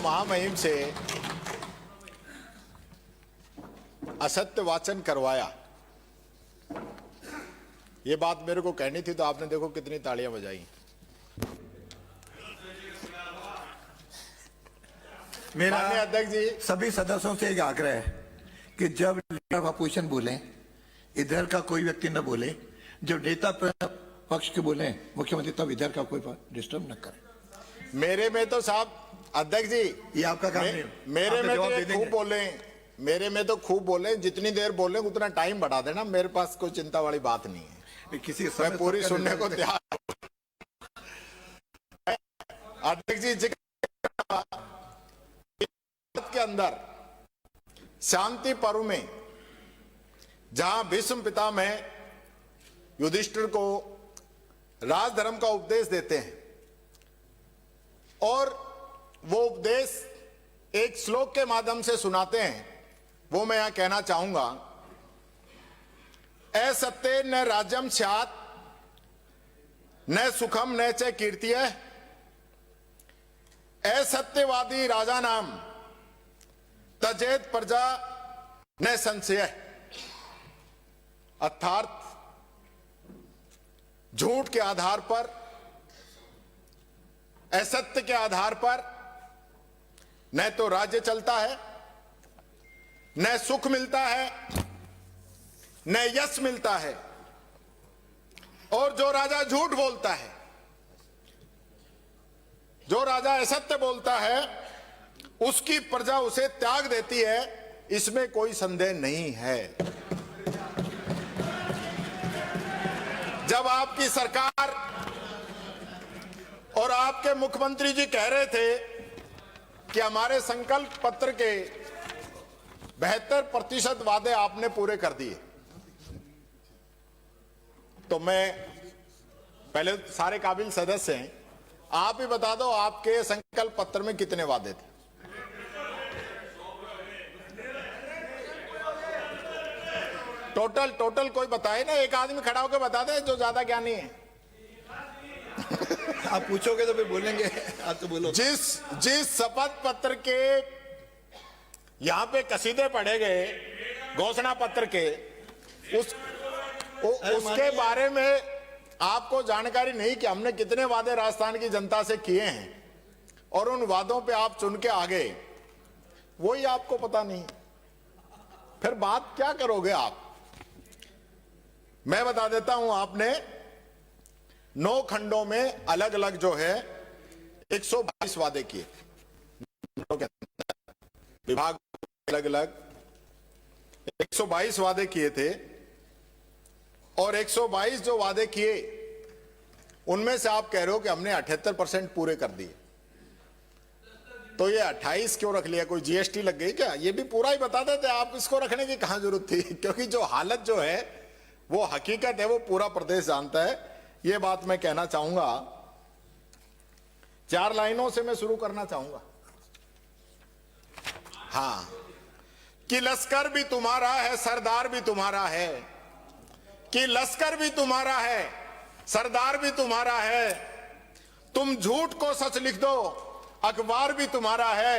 महामहिम से असत्य वाचन करवाया, ये बात मेरे को कहनी थी, तो आपने देखो कितनी तालियां बजाई। मेरा अध्यक्ष जी सभी सदस्यों से एक आग्रह है कि जब लीडर ऑफ अपोजिशन बोले, इधर का कोई व्यक्ति न बोले, जब नेता पक्ष के बोले मुख्यमंत्री, तब इधर का कोई डिस्टर्ब न करे। मेरे में तो साहब अध्यक्ष जी ये आपका काम नहीं। मेरे में तो खूब बोले, मेरे में तो खूब बोले, जितनी देर बोले उतना टाइम बढ़ा देना, मेरे पास कोई चिंता वाली बात नहीं है, किसी मैं पूरी सुनने को तैयार। अध्यक्ष जी के अंदर शांति पर्व में जहां भीष्म पितामह युधिष्ठिर को राजधर्म का उपदेश देते हैं और वो उपदेश एक श्लोक के माध्यम से सुनाते हैं, वो मैं यहां कहना चाहूंगा। असत्ये न राज्यम स्यात् न सुखम न च कीर्तियः असत्यवादी राजा नाम तजेत प्रजा न संशय। अर्थात झूठ के आधार पर, असत्य के आधार पर न तो राज्य चलता है, न सुख मिलता है, न यश मिलता है। और जो राजा झूठ बोलता है, जो राजा असत्य बोलता है, उसकी प्रजा उसे त्याग देती है, इसमें कोई संदेह नहीं है। जब आपकी सरकार और आपके मुख्यमंत्री जी कह रहे थे कि हमारे संकल्प पत्र के 72% वादे आपने पूरे कर दिए, तो मैं पहले सारे काबिल सदस्य हैं, आप ही बता दो आपके संकल्प पत्र में कितने वादे थे? टोटल कोई बताए ना, एक आदमी खड़ा होकर बता दे जो ज्यादा ज्ञानी है। आप पूछोगे तो फिर बोलेंगे, आप तो बोलो। जिस शपथ पत्र के यहां पे कसीदे पढ़े गए, घोषणा पत्र के, उसके बारे में आपको जानकारी नहीं कि हमने कितने वादे राजस्थान की जनता से किए हैं और उन वादों पे आप चुन के आ गए, वही आपको पता नहीं। फिर बात क्या करोगे आप? मैं बता देता हूं, आपने 9 खंडों में अलग अलग जो है 122 वादे किए, विभाग अलग अलग 122 वादे किए थे, और 122 जो वादे किए उनमें से आप कह रहे हो कि हमने 78% पूरे कर दिए, तो ये 28 क्यों रख लिया? कोई जीएसटी लग गई क्या? ये भी पूरा ही बता देते, आप इसको रखने की कहां जरूरत थी? क्योंकि जो हालत जो है वो हकीकत है, वो पूरा प्रदेश जानता है। ये बात मैं कहना चाहूंगा। 4 लाइनों से मैं शुरू करना चाहूंगा। हां, कि लश्कर भी तुम्हारा है, सरदार भी तुम्हारा है, कि लश्कर भी तुम्हारा है, सरदार भी तुम्हारा है, तुम झूठ को सच लिख दो, अखबार भी तुम्हारा है,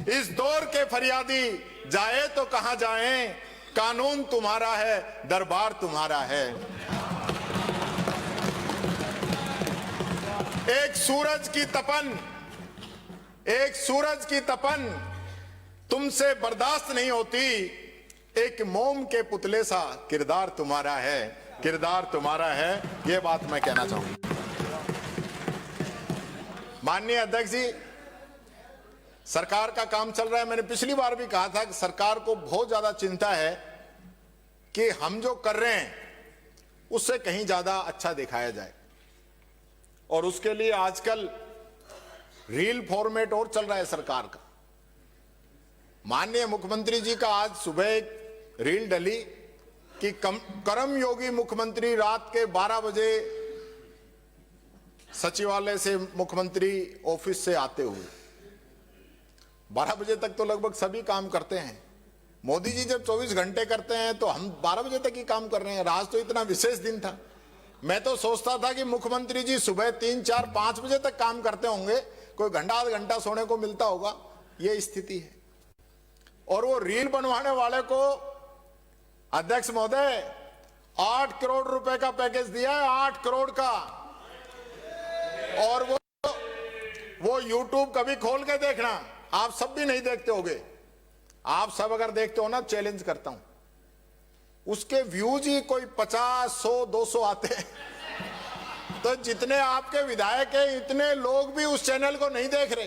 इस दौर के फरियादी जाए तो कहां जाएं, कानून तुम्हारा है, दरबार तुम्हारा है। एक सूरज की तपन तुमसे बर्दाश्त नहीं होती, एक मोम के पुतले सा किरदार तुम्हारा है, किरदार तुम्हारा है। यह बात मैं कहना चाहूंगा। माननीय अध्यक्ष जी, सरकार का काम चल रहा है। मैंने पिछली बार भी कहा था कि सरकार को बहुत ज्यादा चिंता है कि हम जो कर रहे हैं उससे कहीं ज्यादा अच्छा दिखाया जाए, और उसके लिए आजकल रील फॉर्मेट और चल रहा है सरकार का। माननीय मुख्यमंत्री जी का आज सुबह एक रील डली कि कर्म योगी मुख्यमंत्री रात के 12 बजे सचिवालय से मुख्यमंत्री ऑफिस से आते हुए, 12 बजे तक तो लगभग सभी काम करते हैं। मोदी जी जब 24 घंटे करते हैं तो हम 12 बजे तक ही काम कर रहे हैं। आज तो इतना विशेष दिन था, मैं तो सोचता था कि मुख्यमंत्री जी सुबह 3, 4, 5 बजे तक काम करते होंगे, कोई घंटा आध घंटा सोने को मिलता होगा, ये स्थिति है। और वो रील बनवाने वाले को अध्यक्ष महोदय 8 करोड़ रुपए का पैकेज दिया है, 8 करोड़ का। और वो YouTube कभी खोल के देखना, आप सब भी नहीं देखते होगे, आप सब अगर देखते हो ना, चैलेंज करता हूं, उसके व्यूज ही कोई 50, 100, 200 आते हैं। तो जितने आपके विधायक हैं, इतने लोग भी उस चैनल को नहीं देख रहे।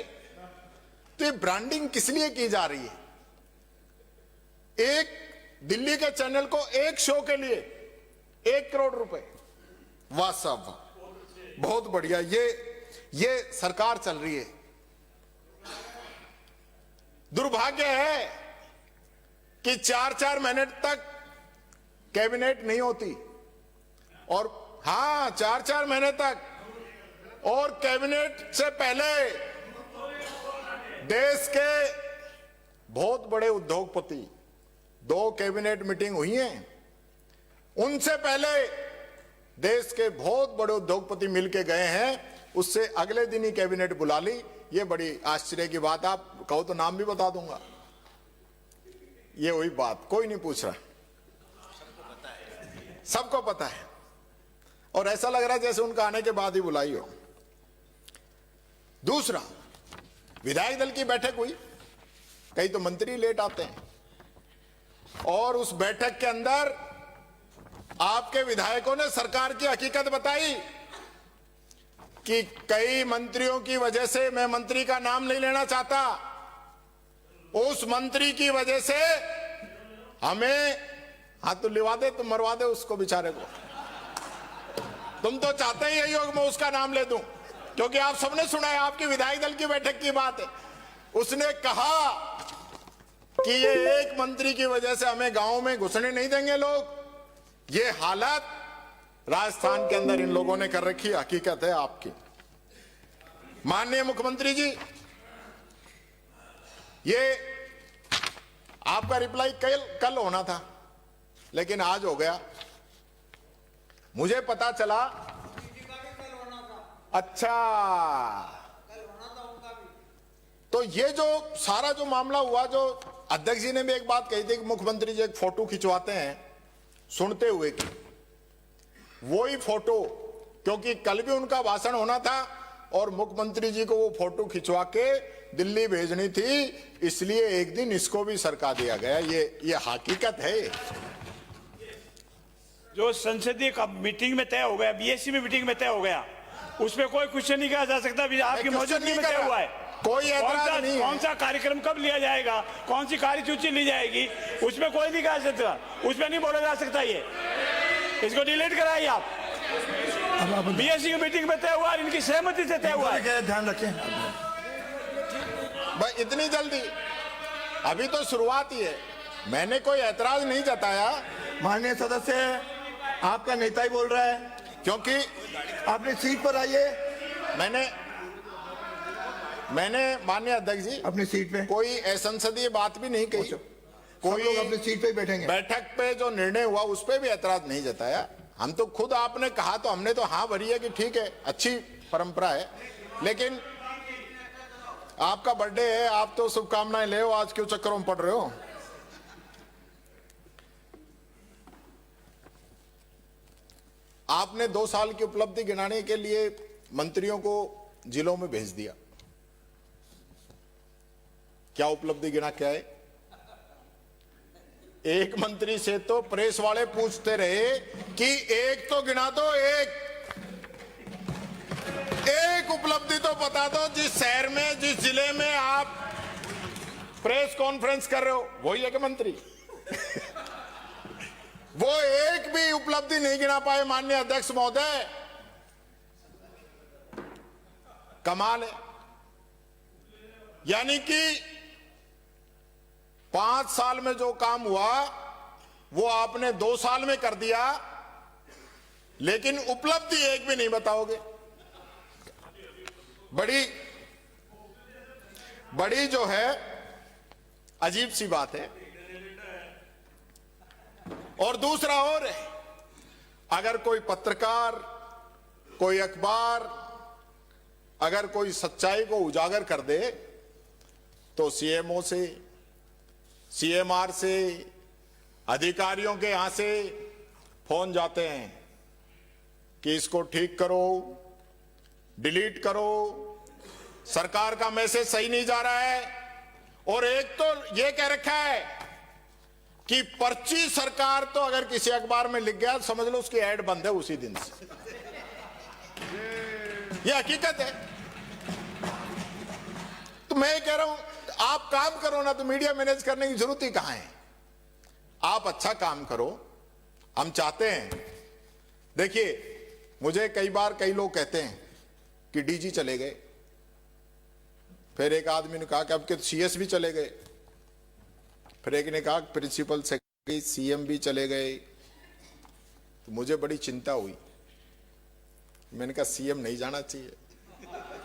तो ये ब्रांडिंग किस लिए की जा रही है? एक दिल्ली के चैनल को एक शो के लिए 1 करोड़ रुपए। वाह साहब वाह, बहुत बढ़िया। ये सरकार चल रही है। दुर्भाग्य है कि 4-4 महीने तक कैबिनेट नहीं होती, और हां 4-4 महीने तक, और कैबिनेट से पहले देश के बहुत बड़े उद्योगपति, 2 कैबिनेट मीटिंग हुई हैं, उनसे पहले देश के बहुत बड़े उद्योगपति मिलके गए हैं, उससे अगले दिन ही कैबिनेट बुला ली। ये बड़ी आश्चर्य की बात। आप कहो तो नाम भी बता दूंगा। ये वही बात, कोई नहीं पूछ रहा, सबको पता है, और ऐसा लग रहा है जैसे उनका आने के बाद ही बुलाई हो। दूसरा, विधायक दल की बैठक हुई, कई तो मंत्री लेट आते हैं, और उस बैठक के अंदर आपके विधायकों ने सरकार की हकीकत बताई कि कई मंत्रियों की वजह से, मैं मंत्री का नाम नहीं लेना चाहता, उस मंत्री की वजह से हमें हाथ तो लिवा दे, तुम मरवा दे उसको बेचारे को। तुम तो चाहते ही यही हो कि मैं उसका नाम ले दूं, क्योंकि आप सबने सुना है, आपकी विधायक दल की बैठक की बात है। उसने कहा कि ये एक मंत्री की वजह से हमें गांव में घुसने नहीं देंगे लोग। ये हालत राजस्थान के अंदर इन लोगों ने कर रखी, हकीकत है आपकी। माननीय मुख्यमंत्री जी, ये आपका रिप्लाई कल होना था, लेकिन आज हो गया। मुझे पता चला, अच्छा, तो ये जो सारा जो मामला हुआ, जो अध्यक्ष जी ने भी एक बात कही थी कि मुख्यमंत्री जी एक फोटो खिंचवाते हैं सुनते हुए की, वही फोटो, क्योंकि कल भी उनका भाषण होना था और मुख्यमंत्री जी को वो फोटो खिंचवा के दिल्ली भेजनी थी, इसलिए एक दिन इसको भी सरका दिया गया। ये हकीकत है। जो संसदीय मीटिंग में तय हो गया, बीएससी में मीटिंग में तय हो गया, उसमें कोई क्वेश्चन नहीं किया जा सकता। आपकी मौजूदगी में तय हुआ है, कोई ऐतराज नहीं है। कौन सा कार्यक्रम कब लिया जाएगा, कौन सी कार्यसूची ली जाएगी, उसमें कोई नहीं कहा सकता, उसमें नहीं बोला जा सकता। ये इसको डिलीट कराइए आप। बीएससी की मीटिंग में तय हुआ, इनकी सहमति से तय हुआ है। ध्यान रखें भाई, इतनी जल्दी? अभी तो शुरुआत ही है। मैंने कोई ऐतराज नहीं जताया। माननीय सदस्य, आपका नेता ही बोल रहा है, क्योंकि अपनी सीट पर आइए। मैंने माननीय अध्यक्ष जी अपनी सीट पे कोई असंसदीय बात भी नहीं कही। कोई लोग अपनी सीट पे ही बैठेंगे। बैठक पे जो निर्णय हुआ उस पे भी ऐतराज नहीं जताया। हम तो खुद, आपने कहा तो हमने तो हाँ भरी है कि ठीक है, अच्छी परंपरा है। लेकिन आपका बर्थडे है, आप तो शुभकामनाएं ले हो, आज क्यों चक्करों में पड़ रहे हो? आपने 2 साल की उपलब्धि गिनाने के लिए मंत्रियों को जिलों में भेज दिया। क्या उपलब्धि गिना क्या है? एक मंत्री से तो प्रेस वाले पूछते रहे कि एक तो गिना दो, एक उपलब्धि तो बता दो, जिस शहर में, जिस जिले में आप प्रेस कॉन्फ्रेंस कर रहे हो, वही एक मंत्री। वो एक भी उपलब्धि नहीं गिना पाए। माननीय अध्यक्ष महोदय, कमाल है। यानी कि 5 साल में जो काम हुआ वो आपने 2 साल में कर दिया, लेकिन उपलब्धि एक भी नहीं बताओगे। बड़ी जो है अजीब सी बात है। और दूसरा और है, अगर कोई पत्रकार, कोई अखबार अगर कोई सच्चाई को उजागर कर दे तो सीएमओ से, सीएमआर से, अधिकारियों के यहां से फोन जाते हैं कि इसको ठीक करो, डिलीट करो, सरकार का मैसेज सही नहीं जा रहा है। और एक तो ये कह रखा है कि पर्ची सरकार तो अगर किसी अखबार में लिख गया तो समझ लो उसकी ऐड बंद है उसी दिन से। ये हकीकत है। तो मैं कह रहा हूं आप काम करो ना, तो मीडिया मैनेज करने की जरूरत ही कहां है। आप अच्छा काम करो, हम चाहते हैं। देखिए मुझे कई बार कई लोग कहते हैं कि डीजी चले गए, फिर एक आदमी ने कहा कि अब के सीएस भी चले गए, फिर एक ने कहा प्रिंसिपल सेक्रेटरी सीएम भी चले गए। तो मुझे बड़ी चिंता हुई। मैंने कहा सीएम नहीं जाना चाहिए,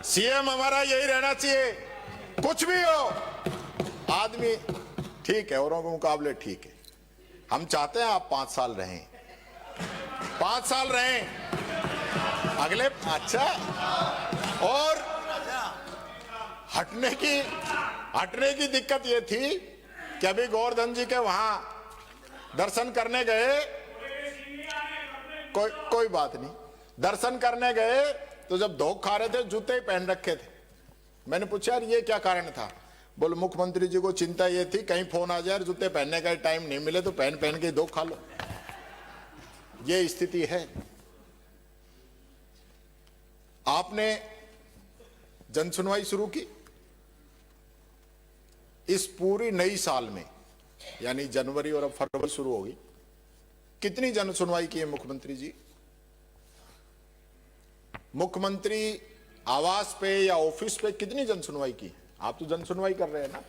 सीएम हमारा यही रहना चाहिए, कुछ भी हो। आदमी ठीक है, औरों के मुकाबले ठीक है। हम चाहते हैं आप 5 साल रहें, 5 साल रहें अगले। अच्छा, और हटने की दिक्कत यह थी कि अभी गोवर्धन जी के वहां दर्शन करने गए, कोई बात नहीं, दर्शन करने गए तो जब धोख खा रहे थे जूते ही पहन रखे थे। मैंने पूछा यार ये क्या कारण था? बोले मुख्यमंत्री जी को चिंता ये थी कहीं फोन आ जाए, जूते पहनने का टाइम नहीं मिले तो पहन के धोख खा लो। ये स्थिति है। आपने जनसुनवाई शुरू की इस पूरी नई साल में, यानी जनवरी और अब फरवरी शुरू होगी। कितनी जनसुनवाई की है मुख्यमंत्री जी? मुख्यमंत्री आवास पे या ऑफिस पे कितनी जनसुनवाई की? आप तो जनसुनवाई कर रहे हैं ना।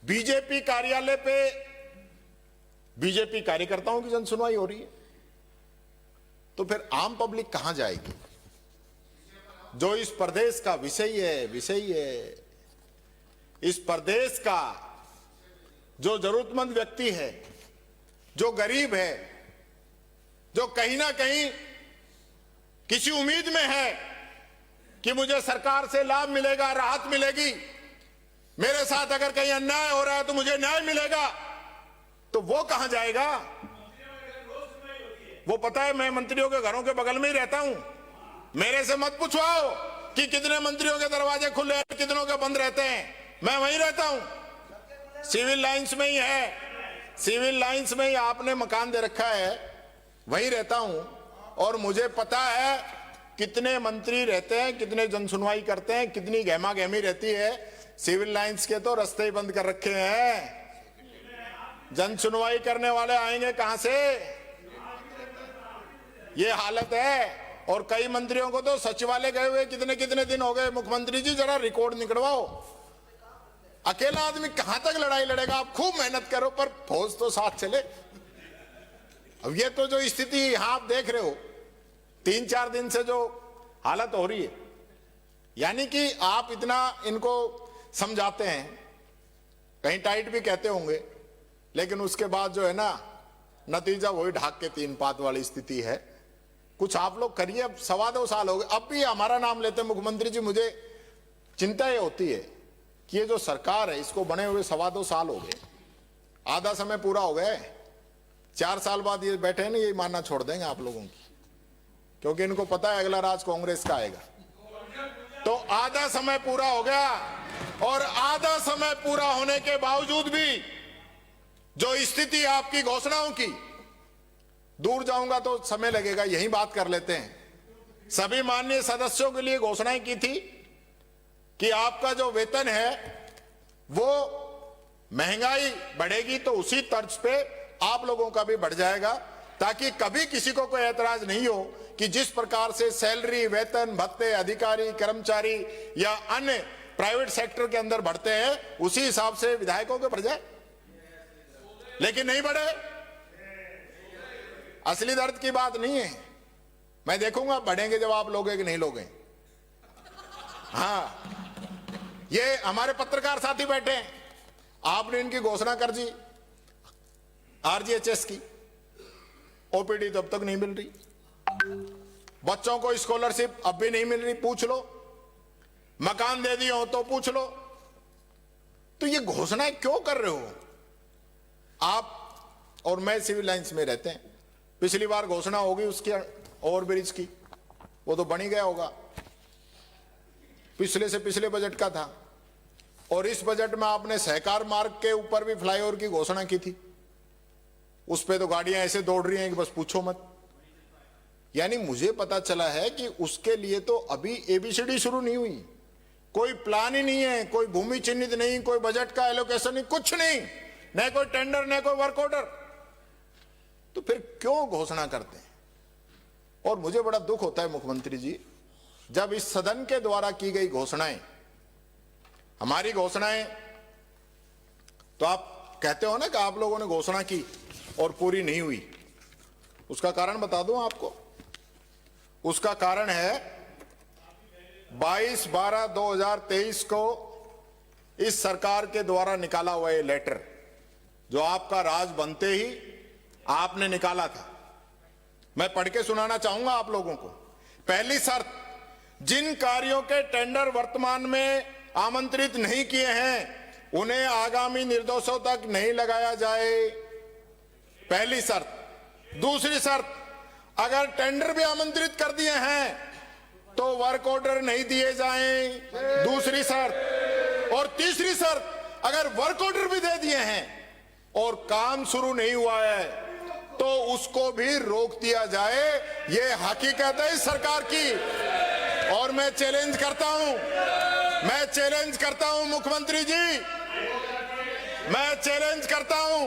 बीजेपी कार्यालय पे बीजेपी कार्यकर्ताओं की जनसुनवाई हो रही है, तो फिर आम पब्लिक कहां जाएगी? जो इस प्रदेश का विषय है, इस प्रदेश का जो जरूरतमंद व्यक्ति है, जो गरीब है, जो कहीं ना कहीं किसी उम्मीद में है कि मुझे सरकार से लाभ मिलेगा, राहत मिलेगी, मेरे साथ अगर कहीं अन्याय हो रहा है तो मुझे न्याय मिलेगा, तो वो कहां जाएगा? वो पता है मैं मंत्रियों के घरों के बगल में ही रहता हूं। मेरे से मत पूछवाओ कि कितने मंत्रियों के दरवाजे खुले हैं, कितनों के बंद रहते हैं। मैं वहीं रहता हूं, सिविल लाइंस में ही है, सिविल लाइंस में ही आपने मकान दे रखा है, वहीं रहता हूं। और मुझे पता है कितने मंत्री रहते हैं, कितने जनसुनवाई करते हैं, कितनी गहमा गहमी रहती है। सिविल लाइंस के तो रास्ते ही बंद कर रखे हैं। जनसुनवाई करने वाले आएंगे कहां से? ये हालत है। और कई मंत्रियों को तो सचिवालय गए हुए कितने कितने दिन हो गए। मुख्यमंत्री जी जरा रिकॉर्ड निकलवाओ। अकेला आदमी कहां तक लड़ाई लड़ेगा? आप खूब मेहनत करो पर फौज तो साथ चले। अब ये तो जो स्थिति यहां आप देख रहे हो, 3-4 दिन से जो हालत हो रही है, यानी कि आप इतना इनको समझाते हैं, कहीं टाइट भी कहते होंगे, लेकिन उसके बाद जो है ना, नतीजा वही ढाक के 3 पात वाली स्थिति है। कुछ आप लोग करिए। अब 2.25 साल हो गए, अब भी हमारा नाम लेते हैं मुख्यमंत्री जी। मुझे चिंता ये होती है कि ये जो सरकार है इसको बने हुए 2.25 साल हो गए, आधा समय पूरा हो गया है। 4 साल बाद ये बैठे हैं ना, ये मानना छोड़ देंगे आप लोगों की, क्योंकि इनको पता है अगला राज कांग्रेस का आएगा। तो आधा समय पूरा हो गया, और आधा समय पूरा होने के बावजूद भी जो स्थिति आपकी घोषणाओं की, दूर जाऊंगा तो समय लगेगा, यही बात कर लेते हैं। सभी माननीय सदस्यों के लिए घोषणाएं की थी कि आपका जो वेतन है वो महंगाई बढ़ेगी तो उसी तर्ज पे आप लोगों का भी बढ़ जाएगा, ताकि कभी किसी को कोई ऐतराज नहीं हो कि जिस प्रकार से सैलरी, वेतन, भत्ते अधिकारी, कर्मचारी या अन्य प्राइवेट सेक्टर के अंदर बढ़ते हैं, उसी हिसाब से विधायकों के बढ़ जाए। लेकिन नहीं बढ़े। असली दर्द की बात नहीं है। मैं देखूंगा बढ़ेंगे जब आप लोगे कि नहीं लोगे। हाँ, ये हमारे पत्रकार साथी बैठे हैं, आपने इनकी घोषणा कर दी आरजीएचएस की, ओपीडी तो अब तक नहीं मिल रही। बच्चों को स्कॉलरशिप अब भी नहीं मिल रही, पूछ लो। मकान दे दिए हो तो पूछ लो। तो ये घोषणाएं क्यों कर रहे हो आप और मैं? सिविल लाइंस में रहते हैं। पिछली बार घोषणा होगी उसकी ओवरब्रिज की, वो तो बन ही गया होगा, पिछले से पिछले बजट का था। और इस बजट में आपने सहकार मार्ग के ऊपर भी फ्लाईओवर की घोषणा की थी, उस पे तो गाड़ियां ऐसे दौड़ रही हैं कि बस पूछो मत। यानी मुझे पता चला है कि उसके लिए तो अभी एबीसीडी शुरू नहीं हुई, कोई प्लान ही नहीं है, कोई भूमि चिन्हित नहीं, कोई बजट का एलोकेशन नहीं, कुछ नहीं, न कोई टेंडर न कोई वर्क ऑर्डर। तो फिर क्यों घोषणा करते हैं? और मुझे बड़ा दुख होता है मुख्यमंत्री जी, जब इस सदन के द्वारा की गई घोषणाएं, हमारी घोषणाएं, तो आप कहते हो ना कि आप लोगों ने घोषणा की और पूरी नहीं हुई। उसका कारण बता दूं आपको। उसका कारण है 22/12/2023 को इस सरकार के द्वारा निकाला हुआ ये लेटर, जो आपका राज बनते ही आपने निकाला था। मैं पढ़ के सुनाना चाहूंगा आप लोगों को। पहली शर्त, जिन कार्यों के टेंडर वर्तमान में आमंत्रित नहीं किए हैं उन्हें आगामी निर्देशों तक नहीं लगाया जाए, पहली शर्त। दूसरी शर्त, अगर टेंडर भी आमंत्रित कर दिए हैं तो वर्क ऑर्डर नहीं दिए जाएं, दूसरी शर्त। और तीसरी शर्त, अगर वर्क ऑर्डर भी दे दिए हैं और काम शुरू नहीं हुआ है तो उसको भी रोक दिया जाए। ये हकीकत है इस सरकार की। और मैं चैलेंज करता हूं मुख्यमंत्री जी, मैं चैलेंज करता हूं,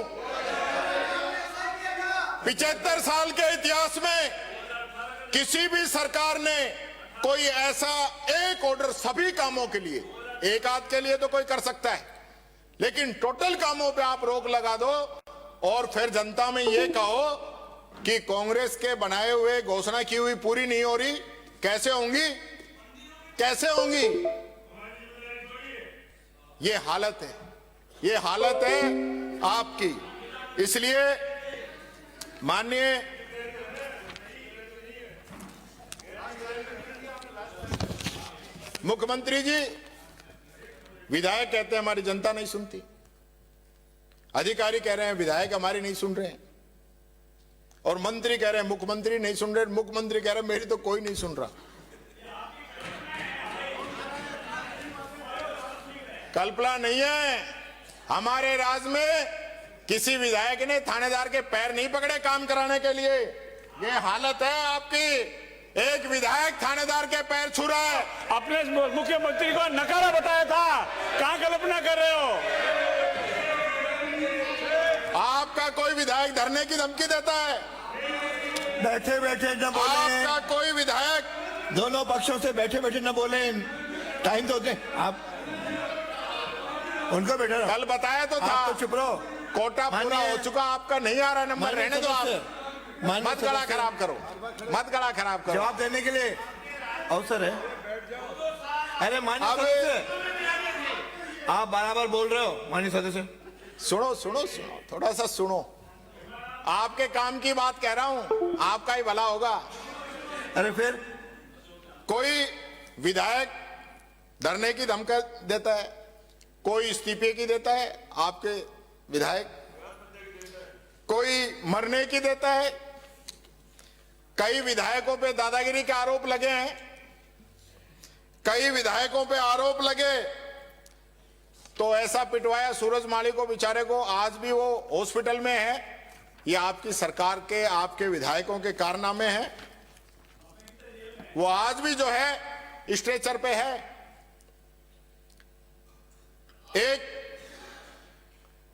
75 साल के इतिहास में किसी भी सरकार ने कोई ऐसा एक ऑर्डर सभी कामों के लिए, एक आध के लिए तो कोई कर सकता है, लेकिन टोटल कामों पे आप रोक लगा दो और फिर जनता में ये कहो कि कांग्रेस के बनाए हुए घोषणा की हुई पूरी नहीं हो रही। कैसे होंगी? कैसे होंगी? ये हालत है, ये हालत है आपकी। इसलिए माननीय मुख्यमंत्री जी, विधायक कहते हैं हमारी जनता नहीं सुनती, अधिकारी कह रहे हैं विधायक हमारी नहीं सुन रहे हैं, और मंत्री कह रहे हैं मुख्यमंत्री नहीं सुन रहे, मुख्यमंत्री कह रहे हैं मेरी तो कोई नहीं सुन रहा। कल्पना नहीं है, हमारे राज्य में किसी विधायक ने थानेदार के पैर नहीं पकड़े काम कराने के लिए। ये हालत है आपकी, एक विधायक थानेदार के पैर छू रहा है। अपने मुख्यमंत्री को नकारा बताया था, कहां कल्पना कर रहे हो? आपका कोई विधायक धरने की धमकी देता है? बैठे बैठे न बोले, आपका कोई विधायक दोनों पक्षों से बैठे बैठे न बोले, टाइम तो दें आप उनको। बैठे कल बताया तो था, आप तो चुप रहो, कोटा पूरा हो चुका, आपका नहीं आ रहा नंबर, रहने दो आप, मत गला खराब करो, मत गला खराब करो। जवाब देने के लिए अवसर है। अरे माननीय सदस्य, आप बराबर बोल रहे हो। माननीय सदस्य सुनो सुनो सुनो, थोड़ा सा सुनो, आपके काम की बात कह रहा हूं, आपका ही भला होगा। अरे फिर कोई विधायक धरने की धमकी देता है, कोई इस्तीफे की देता है आपके विधायक, कोई मरने की देता है। कई विधायकों पे दादागिरी के आरोप लगे हैं, कई विधायकों पे आरोप लगे तो ऐसा पिटवाया सूरज माली को बेचारे को, आज भी वो हॉस्पिटल में है। ये आपकी सरकार के, आपके विधायकों के कारनामे हैं। वो आज भी जो है स्ट्रेचर पे है। एक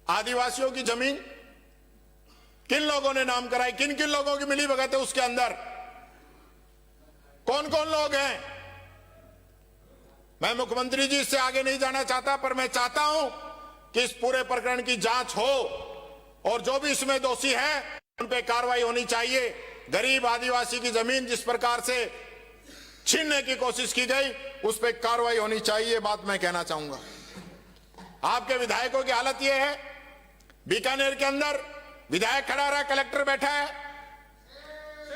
आदिवासियों की जमीन किन लोगों ने नाम कराई, किन किन लोगों की मिली भगत है उसके अंदर, कौन कौन लोग हैं? मैं मुख्यमंत्री जी इससे आगे नहीं जाना चाहता, पर मैं चाहता हूं कि इस पूरे प्रकरण की जांच हो और जो भी इसमें दोषी है उन पे कार्रवाई होनी चाहिए। गरीब आदिवासी की जमीन जिस प्रकार से छीनने की कोशिश की गई उस पे कार्रवाई होनी चाहिए, बात मैं कहना चाहूंगा। आपके विधायकों की हालत यह है, बीकानेर के अंदर विधायक खड़ा रहा, कलेक्टर बैठा है,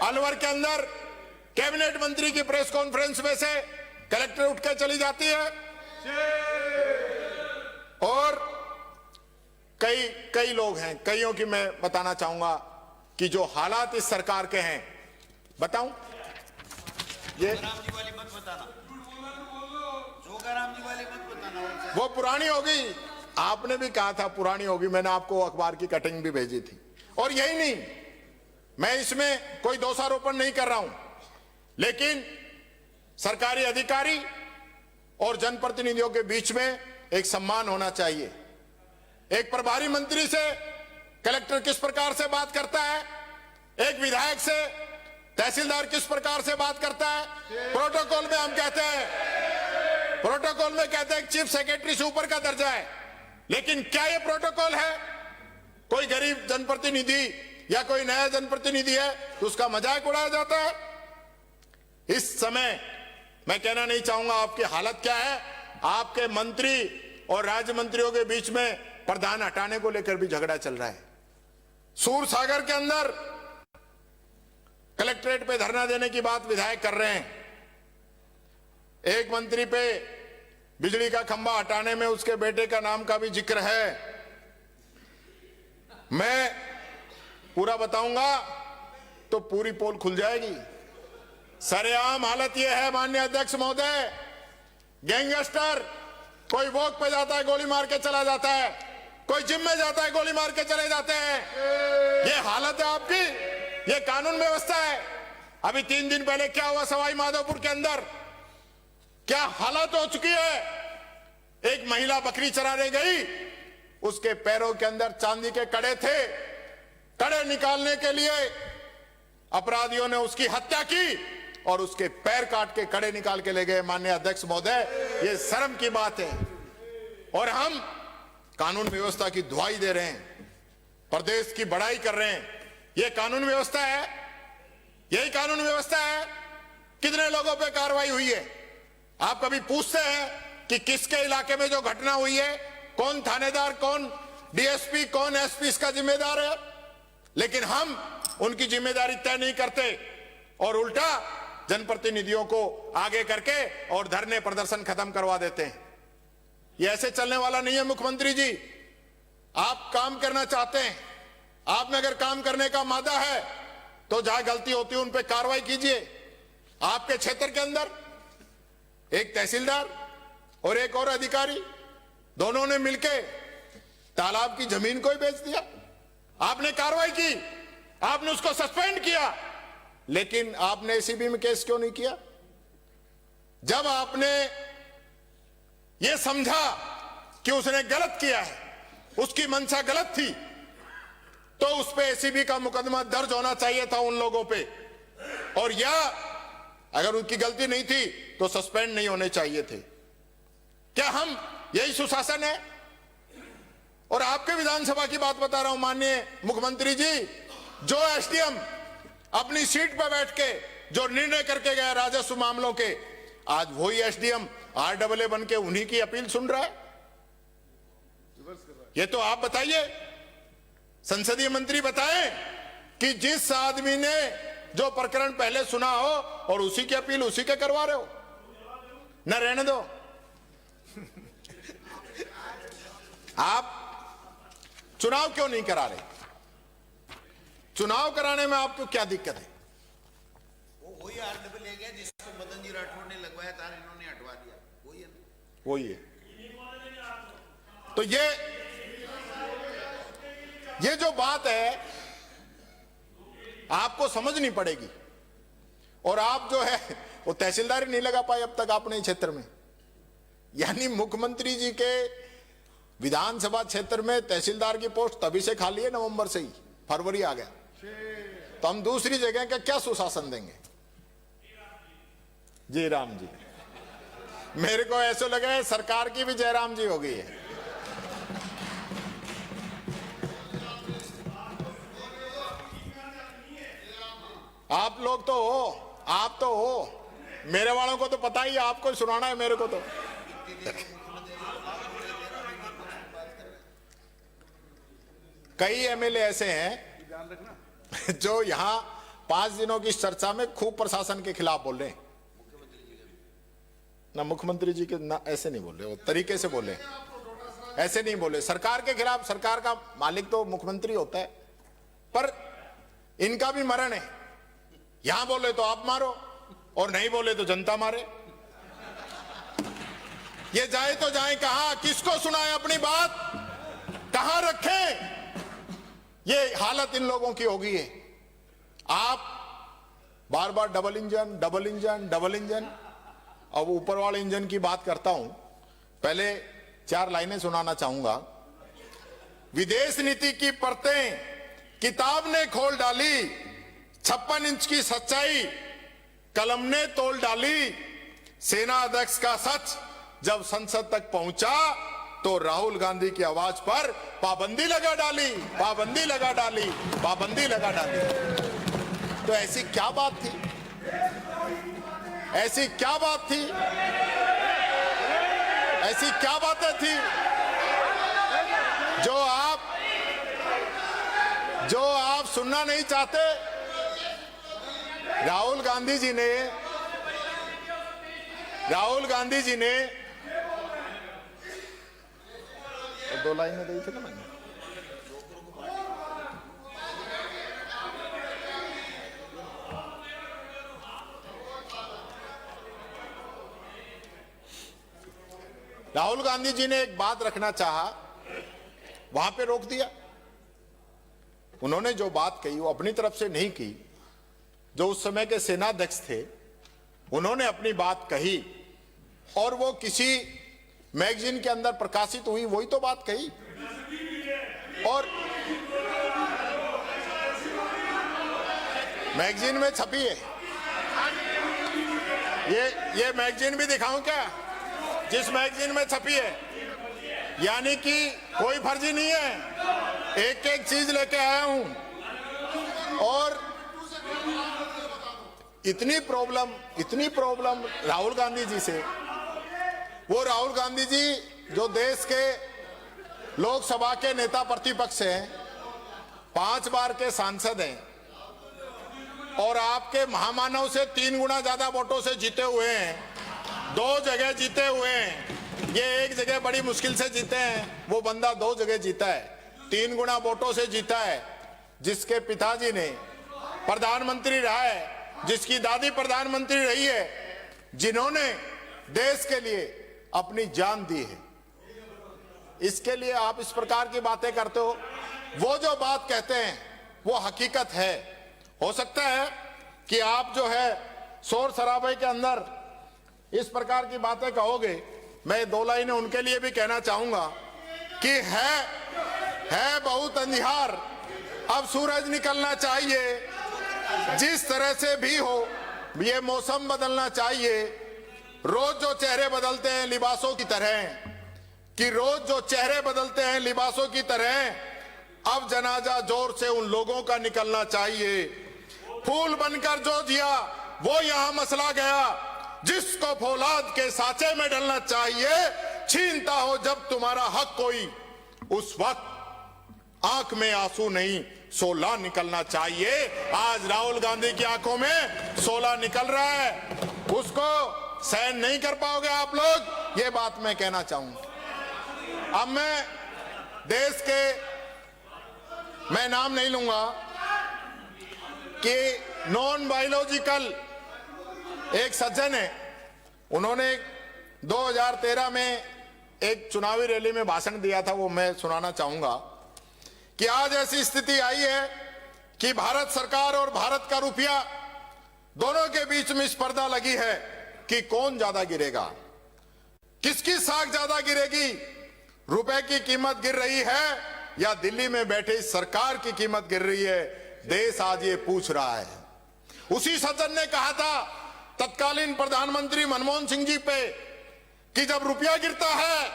अलवर के अंदर कैबिनेट मंत्री की प्रेस कॉन्फ्रेंस में से कलेक्टर उठ के चली जाती है और कई लोग हैं, कईयों की मैं बताना चाहूंगा कि जो हालात इस सरकार के हैं, बताऊं ये राम जी वाली मत बताना, जोगा राम जी वाली मत बताना। वो पुरानी होगी, आपने भी कहा था पुरानी होगी, मैंने आपको अखबार की कटिंग भी भेजी थी। और यही नहीं, मैं इसमें कोई दोषारोपण नहीं कर रहा हूं, लेकिन सरकारी अधिकारी और जनप्रतिनिधियों के बीच में एक सम्मान होना चाहिए। एक प्रभारी मंत्री से कलेक्टर किस प्रकार से बात करता है, एक विधायक से तहसीलदार किस प्रकार से बात करता है। प्रोटोकॉल में हम कहते हैं, प्रोटोकॉल में कहते हैं चीफ सेक्रेटरी से ऊपर का दर्जा है, लेकिन क्या यह प्रोटोकॉल है? कोई गरीब जनप्रतिनिधि या कोई नया जनप्रतिनिधि है तो उसका मजाक उड़ाया जाता है। इस समय मैं कहना नहीं चाहूंगा आपकी हालत क्या है। आपके मंत्री और राज्य मंत्रियों के बीच में प्रधान हटाने को लेकर भी झगड़ा चल रहा है। सूरसागर के अंदर कलेक्ट्रेट पे धरना देने की बात विधायक कर रहे हैं। एक मंत्री पे बिजली का खंभा हटाने में उसके बेटे का नाम का भी जिक्र है। मैं पूरा बताऊंगा तो पूरी पोल खुल जाएगी। सरेआम हालत यह है माननीय अध्यक्ष महोदय, गैंगस्टर कोई वॉक पे जाता है गोली मार के चला जाता है, कोई जिम में जाता है गोली मार के चले जाते हैं। ये हालत है आपकी, ये कानून व्यवस्था है। अभी 3 दिन पहले क्या हुआ सवाई माधोपुर के अंदर, क्या हालत हो चुकी है। एक महिला बकरी चराने गई, उसके पैरों के अंदर चांदी के कड़े थे, कड़े निकालने के लिए अपराधियों ने उसकी हत्या की और उसके पैर काट के कड़े निकाल के ले गए। माननीय अध्यक्ष महोदय, ये शर्म की बात है। और हम कानून व्यवस्था की दुहाई दे रहे हैं, प्रदेश की बड़ाई कर रहे हैं। ये कानून व्यवस्था है, यही कानून व्यवस्था है। कितने लोगों पे कार्रवाई हुई है? आप कभी पूछते हैं कि किसके इलाके में जो घटना हुई है, कौन थानेदार, कौन डीएसपी, कौन एसपी इसका जिम्मेदार है? लेकिन हम उनकी जिम्मेदारी तय नहीं करते और उल्टा जनप्रतिनिधियों को आगे करके और धरने प्रदर्शन खत्म करवा देते हैं। ये ऐसे चलने वाला नहीं है मुख्यमंत्री जी। आप काम करना चाहते हैं, आप में अगर काम करने का मादा है तो जहां गलती होती है उन पे कार्रवाई कीजिए। आपके क्षेत्र के अंदर एक तहसीलदार और एक और अधिकारी, दोनों ने मिलके तालाब की जमीन को ही बेच दिया। आपने कार्रवाई की, आपने उसको सस्पेंड किया, लेकिन आपने एसीबी में केस क्यों नहीं किया? जब आपने यह समझा कि उसने गलत किया है, उसकी मंशा गलत थी, तो उस पे एसीबी का मुकदमा दर्ज होना चाहिए था उन लोगों पे, और या अगर उनकी गलती नहीं थी तो सस्पेंड नहीं होने चाहिए थे। क्या हम यही सुशासन है? और आपके विधानसभा की बात बता रहा हूं माननीय मुख्यमंत्री जी, जो एसडीएम अपनी सीट पर बैठ के जो निर्णय करके गया राजस्व मामलों के, आज वही एसडीएम आरडब्ल्यू बन के उन्हीं की अपील सुन रहा है। ये तो आप बताइए, संसदीय मंत्री बताएं कि जिस आदमी ने जो प्रकरण पहले सुना हो और उसी की अपील उसी के करवा रहे हो। न रहने दो। आप चुनाव क्यों नहीं करा रहे? चुनाव कराने में आपको क्या दिक्कत है? वो वही आरडब्ल्यू ले गया जिसको मदन जी राठौड़ ने लगवाया था, इन्होंने हटवा दिया। वही है, वही है। तो ये जो बात है आपको समझनी पड़ेगी। और आप जो है वो तहसीलदार ही नहीं लगा पाए अब तक अपने क्षेत्र में। यानी मुख्यमंत्री जी के विधानसभा क्षेत्र में तहसीलदार की पोस्ट तभी से खाली है, नवंबर से ही, फरवरी आ गया, तो हम दूसरी जगह का क्या सुशासन देंगे? जी राम जी, मेरे को ऐसा लगा है सरकार की भी जयराम जी हो गई है। आप लोग तो हो, आप तो हो, मेरे वालों को तो पता ही है, आपको सुनाना है मेरे को तो। कई एमएलए ऐसे हैं जो यहां 5 दिनों की इस चर्चा में खूब प्रशासन के खिलाफ बोल रहे हैं ना। मुख्यमंत्री जी के ना ऐसे नहीं बोल रहे, वो तरीके से बोले, ऐसे नहीं बोले। सरकार के खिलाफ, सरकार का मालिक तो मुख्यमंत्री होता है, पर इनका भी मरण है। यहां बोले तो आप मारो और नहीं बोले तो जनता मारे। ये जाए तो जाए कहां, किसको सुनाए अपनी बात, कहां रखें? ये हालत इन लोगों की हो गई है। आप बार बार double engine, double engine, double engine. अब ऊपर वाले इंजन की बात करता हूं, पहले 4 लाइनें सुनाना चाहूंगा। विदेश नीति की परतें किताब ने खोल डाली, 56 इंच की सच्चाई कलम ने तोल डाली। सेना अध्यक्ष का सच जब संसद तक पहुंचा तो राहुल गांधी की आवाज पर पाबंदी लगा डाली, पाबंदी लगा डाली, पाबंदी लगा डाली। तो ऐसी क्या बात थी, ऐसी क्या बात थी, ऐसी क्या बातें थी जो आप सुनना नहीं चाहते? राहुल गांधी जी ने 2 लाइनें दी थी ना मैंने। राहुल गांधी जी ने एक बात रखना चाहा, वहां पे रोक दिया। उन्होंने जो बात कही वो अपनी तरफ से नहीं की, जो उस समय के सेनाध्यक्ष थे उन्होंने अपनी बात कही और वो किसी मैगजीन के अंदर प्रकाशित हुई, वही तो बात कही। और मैगजीन में छपी है, ये मैगजीन भी दिखाऊं क्या, जिस मैगजीन में छपी है? यानी कि कोई फर्जी नहीं है, एक एक चीज लेके आया हूं। और इतनी प्रॉब्लम राहुल गांधी जी से, वो राहुल गांधी जी जो देश के लोकसभा के नेता प्रतिपक्ष हैं, 5 बार के सांसद हैं और आपके महामानव से 3 गुना ज्यादा वोटों से जीते हुए हैं, 2 जगह जीते हुए हैं। ये एक जगह बड़ी मुश्किल से जीते हैं, वो बंदा 2 जगह जीता है, 3 गुना वोटों से जीता है। जिसके पिताजी ने प्रधानमंत्री रहा है, जिसकी दादी प्रधानमंत्री रही है, जिन्होंने देश के लिए अपनी जान दी है, इसके लिए आप इस प्रकार की बातें करते हो? वो जो बात कहते हैं वो हकीकत है। हो सकता है कि आप जो है शोर शराबे के अंदर इस प्रकार की बातें कहोगे। मैं 2 लाइनें उनके लिए भी कहना चाहूंगा कि है बहुत अंधियार, अब सूरज निकलना चाहिए। जिस तरह से भी हो, ये मौसम बदलना चाहिए। रोज जो चेहरे बदलते हैं लिबासों की तरह, कि रोज जो चेहरे बदलते हैं लिबासों की तरह, अब जनाजा जोर से उन लोगों का निकलना चाहिए। फूल बनकर जो जिया वो यहां मसला गया, जिसको फौलाद के साचे में डलना चाहिए। छीनता हो जब तुम्हारा हक कोई, उस वक्त आंख में आंसू नहीं 16 निकलना चाहिए। आज राहुल गांधी की आंखों में 16 निकल रहा है, उसको सहन नहीं कर पाओगे आप लोग, ये बात मैं कहना चाहूंगा। अब मैं देश के, मैं नाम नहीं लूंगा, कि नॉन बायोलॉजिकल एक सज्जन है, उन्होंने 2013 में एक चुनावी रैली में भाषण दिया था, वो मैं सुनाना चाहूंगा कि आज ऐसी स्थिति आई है कि भारत सरकार और भारत का रुपया दोनों के बीच में स्पर्धा लगी है कि कौन ज्यादा गिरेगा, किसकी साख ज्यादा गिरेगी। रुपए की कीमत गिर रही है या दिल्ली में बैठे सरकार की कीमत गिर रही है, देश आज ये पूछ रहा है। उसी सज्जन ने कहा था तत्कालीन प्रधानमंत्री मनमोहन सिंह जी पे कि जब रुपया गिरता है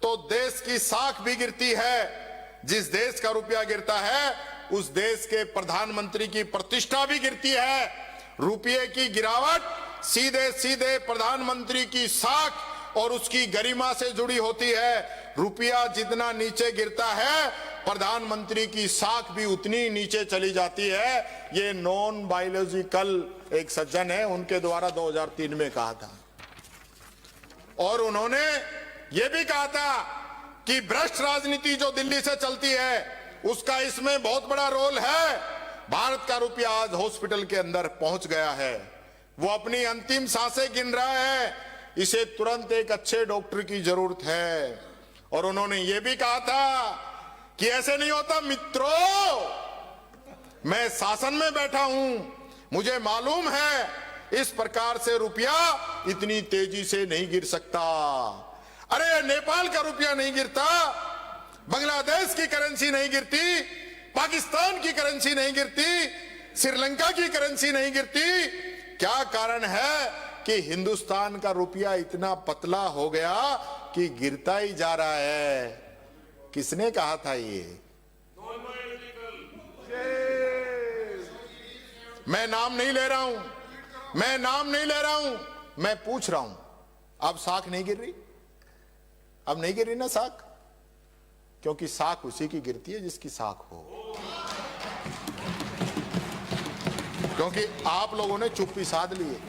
तो देश की साख भी गिरती है। जिस देश का रुपया गिरता है उस देश के प्रधानमंत्री की प्रतिष्ठा भी गिरती है। रुपये की गिरावट सीधे सीधे प्रधानमंत्री की साख और उसकी गरिमा से जुड़ी होती है। रुपया जितना नीचे गिरता है प्रधानमंत्री की साख भी उतनी नीचे चली जाती है। ये नॉन बायोलॉजिकल एक सज्जन है, उनके द्वारा 2003 में कहा था। और उन्होंने ये भी कहा था कि भ्रष्ट राजनीति जो दिल्ली से चलती है उसका इसमें बहुत बड़ा रोल है। भारत का रुपया आज हॉस्पिटल के अंदर पहुंच गया है, वो अपनी अंतिम सांसें गिन रहा है, इसे तुरंत एक अच्छे डॉक्टर की जरूरत है। और उन्होंने ये भी कहा था कि ऐसे नहीं होता मित्रों, मैं शासन में बैठा हूं, मुझे मालूम है इस प्रकार से रुपया इतनी तेजी से नहीं गिर सकता। अरे नेपाल का रुपया नहीं गिरता, बांग्लादेश की करेंसी नहीं गिरती, पाकिस्तान की करेंसी नहीं गिरती, श्रीलंका की करेंसी नहीं गिरती। क्या कारण है कि हिंदुस्तान का रुपया इतना पतला हो गया कि गिरता ही जा रहा है। किसने कहा था ये? मैं नाम नहीं ले रहा हूं, मैं नाम नहीं ले रहा हूं, मैं पूछ रहा हूं, अब साख नहीं गिर रही? अब नहीं गिर रही ना साख, क्योंकि साख उसी की गिरती है जिसकी साख हो। क्योंकि आप लोगों ने चुप्पी साध ली है।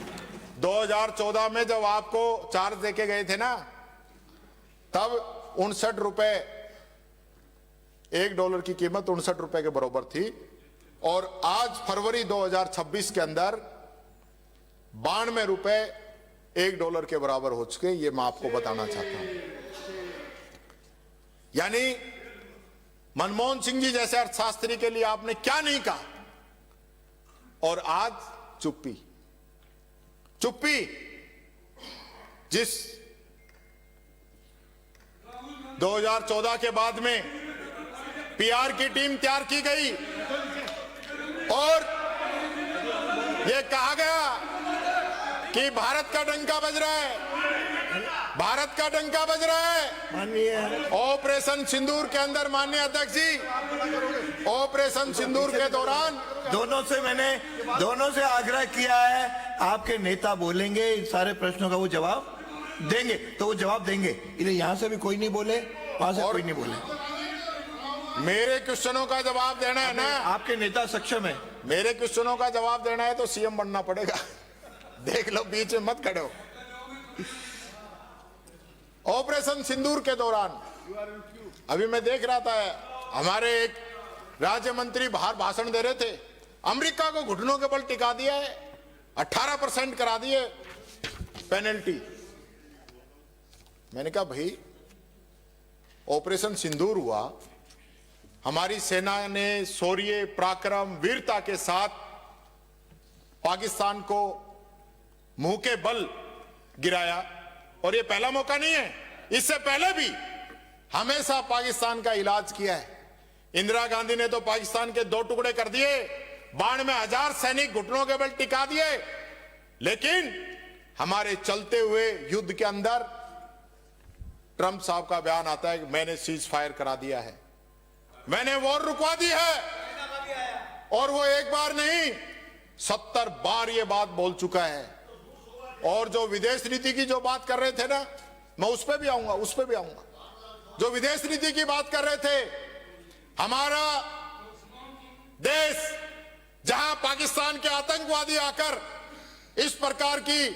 2014 में जब आपको चार्ज देके गए थे ना, तब 59 रुपए, $1 की कीमत 59 रुपए के बराबर थी। और आज फरवरी 2026 के अंदर 92 रुपए $1 के बराबर हो चुके। ये मैं आपको बताना चाहता हूं। यानी मनमोहन सिंह जी जैसे अर्थशास्त्री के लिए आपने क्या नहीं कहा, और आज चुप्पी। चुप्पी जिस 2014 के बाद में पीआर की टीम तैयार की गई और यह कहा गया कि भारत का डंका बज रहा है, भारत का डंका बज रहा है। ऑपरेशन सिंदूर के अंदर माननीय अध्यक्ष जी, ऑपरेशन सिंदूर के दौरान दोनों से आग्रह किया है, आपके नेता बोलेंगे, इन सारे प्रश्नों का वो जवाब देंगे, तो वो जवाब देंगे। इसलिए यहां से भी कोई नहीं बोले, वहां से कोई नहीं बोले। मेरे क्वेश्चनों का जवाब देना है ना, आपके नेता सक्षम है। मेरे क्वेश्चनों का जवाब देना है तो सीएम बनना पड़ेगा। देख लो, बीच में मत खड़ो। ऑपरेशन सिंदूर के दौरान अभी मैं देख रहा था, हमारे एक राज्य मंत्री बाहर भाषण दे रहे थे, अमेरिका को घुटनों के बल टिका दिया है, 18% करा दिए पेनल्टी। मैंने कहा भाई, ऑपरेशन सिंदूर हुआ, हमारी सेना ने शौर्य, पराक्रम, वीरता के साथ पाकिस्तान को मुंह के बल गिराया। और ये पहला मौका नहीं है, इससे पहले भी हमेशा पाकिस्तान का इलाज किया है। इंदिरा गांधी ने तो पाकिस्तान के 2 टुकड़े कर दिए, 92,000 सैनिक घुटनों के बल टिका दिए। लेकिन हमारे चलते हुए युद्ध के अंदर ट्रंप साहब का बयान आता है कि मैंने सीज फायर करा दिया है, मैंने वॉर रुकवा दी है। और वो एक बार नहीं, 70 बार ये बात बोल चुका है। और जो विदेश नीति की जो बात कर रहे थे ना, मैं उस पर भी आऊंगा, उस पर भी आऊंगा। जो विदेश नीति की बात कर रहे थे, हमारा देश जहां पाकिस्तान के आतंकवादी आकर इस प्रकार की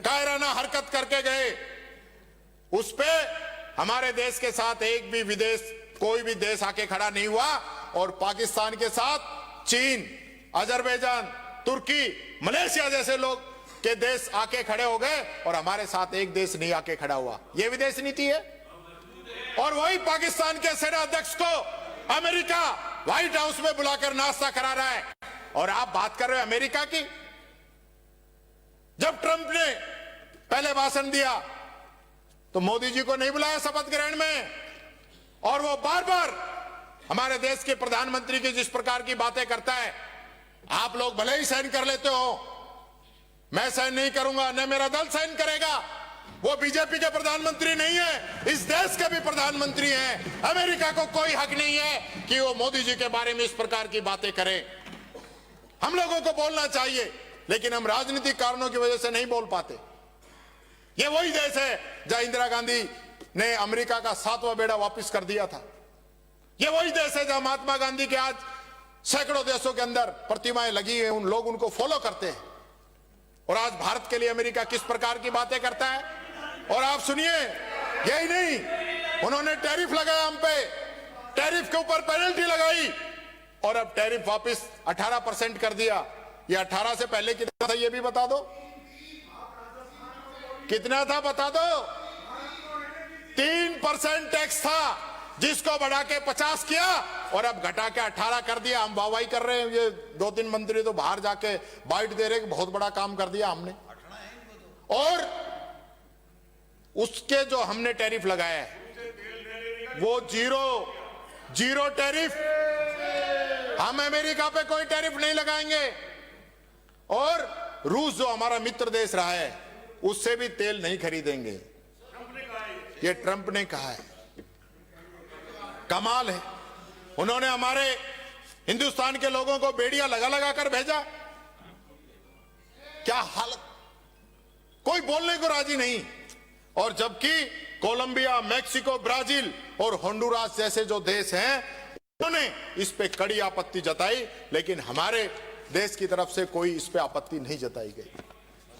कायराना हरकत करके गए, उस पे हमारे देश के साथ एक भी कोई भी देश आके खड़ा नहीं हुआ। और पाकिस्तान के साथ चीन, अजरबैजान, तुर्की, मलेशिया जैसे लोग के देश आके खड़े हो गए और हमारे साथ एक देश नहीं आके खड़ा हुआ। यह विदेश नीति है। और वही पाकिस्तान के सेना अध्यक्ष को अमेरिका व्हाइट हाउस में बुलाकर नाश्ता करा रहा है। और आप बात कर रहे हो अमेरिका की। जब ट्रंप ने पहले भाषण दिया तो मोदी जी को नहीं बुलाया शपथ ग्रहण में, और वो बार बार हमारे देश के प्रधानमंत्री की जिस प्रकार की बातें करता है, आप लोग भले ही साइन कर लेते हो, मैं साइन नहीं करूंगा, न मेरा दल साइन करेगा। वो बीजेपी के प्रधानमंत्री नहीं है, इस देश के भी प्रधानमंत्री हैं। अमेरिका को कोई हक नहीं है कि वो मोदी जी के बारे में इस प्रकार की बातें करे। हम लोगों को बोलना चाहिए, लेकिन हम राजनीतिक कारणों की वजह से नहीं बोल पाते। ये वही देश है जहां इंदिरा गांधी ने अमेरिका का 7वां बेड़ा वापस कर दिया था। ये वही देश है जहां महात्मा गांधी के आज सैकड़ों देशों के अंदर प्रतिमाएं लगी हैं, उन लोग उनको फॉलो करते हैं। और आज भारत के लिए अमेरिका किस प्रकार की बातें करता है। और आप सुनिए, यही नहीं, उन्होंने टैरिफ लगाया हम पे, टैरिफ के ऊपर पेनल्टी लगाई और अब टैरिफ वापस 18% कर दिया। ये 18 से पहले कितना था ये भी बता दो, कितना था बता दो। 3% टैक्स था जिसको बढ़ा के 50 किया और अब घटा के 18 कर दिया। हम वाहवाही कर रहे हैं, ये 2-3 मंत्री तो बाहर जाके बाइट दे रहे हैं, बहुत बड़ा काम कर दिया हमने। और उसके जो हमने टैरिफ लगाया है वो जीरो टैरिफ, हम अमेरिका पे कोई टैरिफ नहीं लगाएंगे। और रूस जो हमारा मित्र देश रहा है उससे भी तेल नहीं खरीदेंगे, ये ट्रंप ने कहा है। कमाल है, उन्होंने हमारे हिंदुस्तान के लोगों को बेड़ियां लगा लगा कर भेजा। क्या हालत, कोई बोलने को राजी नहीं। और जबकि कोलंबिया, मैक्सिको, ब्राजील और होंडुरास जैसे जो देश हैं उन्होंने इस पे कड़ी आपत्ति जताई, लेकिन हमारे देश की तरफ से कोई इस पे आपत्ति नहीं जताई गई।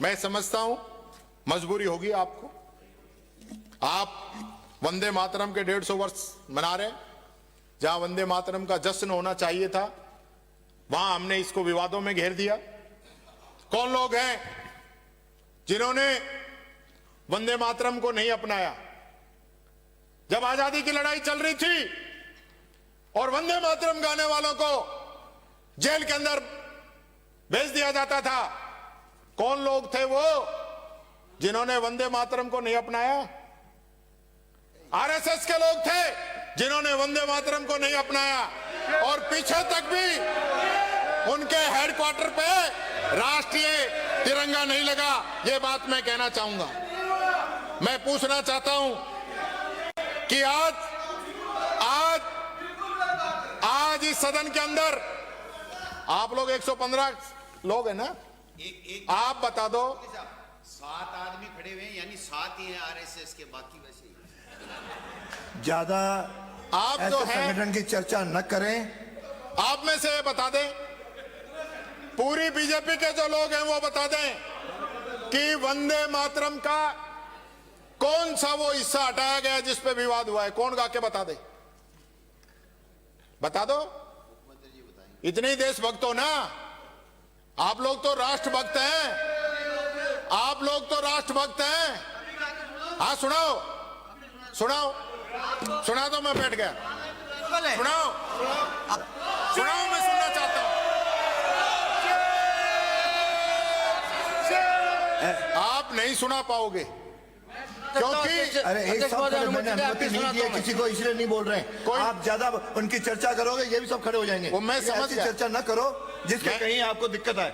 मैं समझता हूं मजबूरी होगी आपको, आप वंदे मातरम के 150 वर्ष मना रहे हैं। जहां वंदे मातरम का जश्न होना चाहिए था वहां हमने इसको विवादों में घेर दिया। कौन लोग हैं जिन्होंने वंदे मातरम को नहीं अपनाया? जब आजादी की लड़ाई चल रही थी और वंदे मातरम गाने वालों को जेल के अंदर भेज दिया जाता था, कौन लोग थे वो जिन्होंने वंदे मातरम को नहीं अपनाया? आरएसएस के लोग थे जिन्होंने वंदे मातरम को नहीं अपनाया और पीछे तक भी उनके हेडक्वार्टर पे राष्ट्रीय तिरंगा नहीं लगा। ये बात मैं कहना चाहूंगा। मैं पूछना चाहता हूं कि आज इस सदन के अंदर आप लोग 115 लोग हैं ना, आप बता दो। 7 आदमी खड़े हुए हैं, यानी 7 ही हैं आरएसएस के, बाकी वैसे ही। ज्यादा आप जो ऐसे हैं संगठन की चर्चा न करें। आप में से बता दें, पूरी बीजेपी के जो लोग हैं वो बता दें कि वंदे मातरम का कौन सा वो हिस्सा हटाया गया जिस पे विवाद हुआ है? कौन गा के बता दे, बता दो। इतने ही देशभक्त हो ना आप लोग, तो राष्ट्रभक्त हैं आप लोग, तो राष्ट्रभक्त हैं। हाँ सुनाओ सुनाओ सुना दो, मैं बैठ गया। सुनाओ सुनाओ, मैं सुनना चाहता हूं। आप नहीं सुना पाओगे क्योंकि अरे एक साथ मैंने अनुमति नहीं दी है किसी को, इसलिए नहीं बोल रहे हैं। आप ज्यादा उनकी चर्चा करोगे ये भी सब खड़े हो जाएंगे। वो मैं समझ गया। चर्चा न करो जिससे कहीं आपको दिक्कत आए।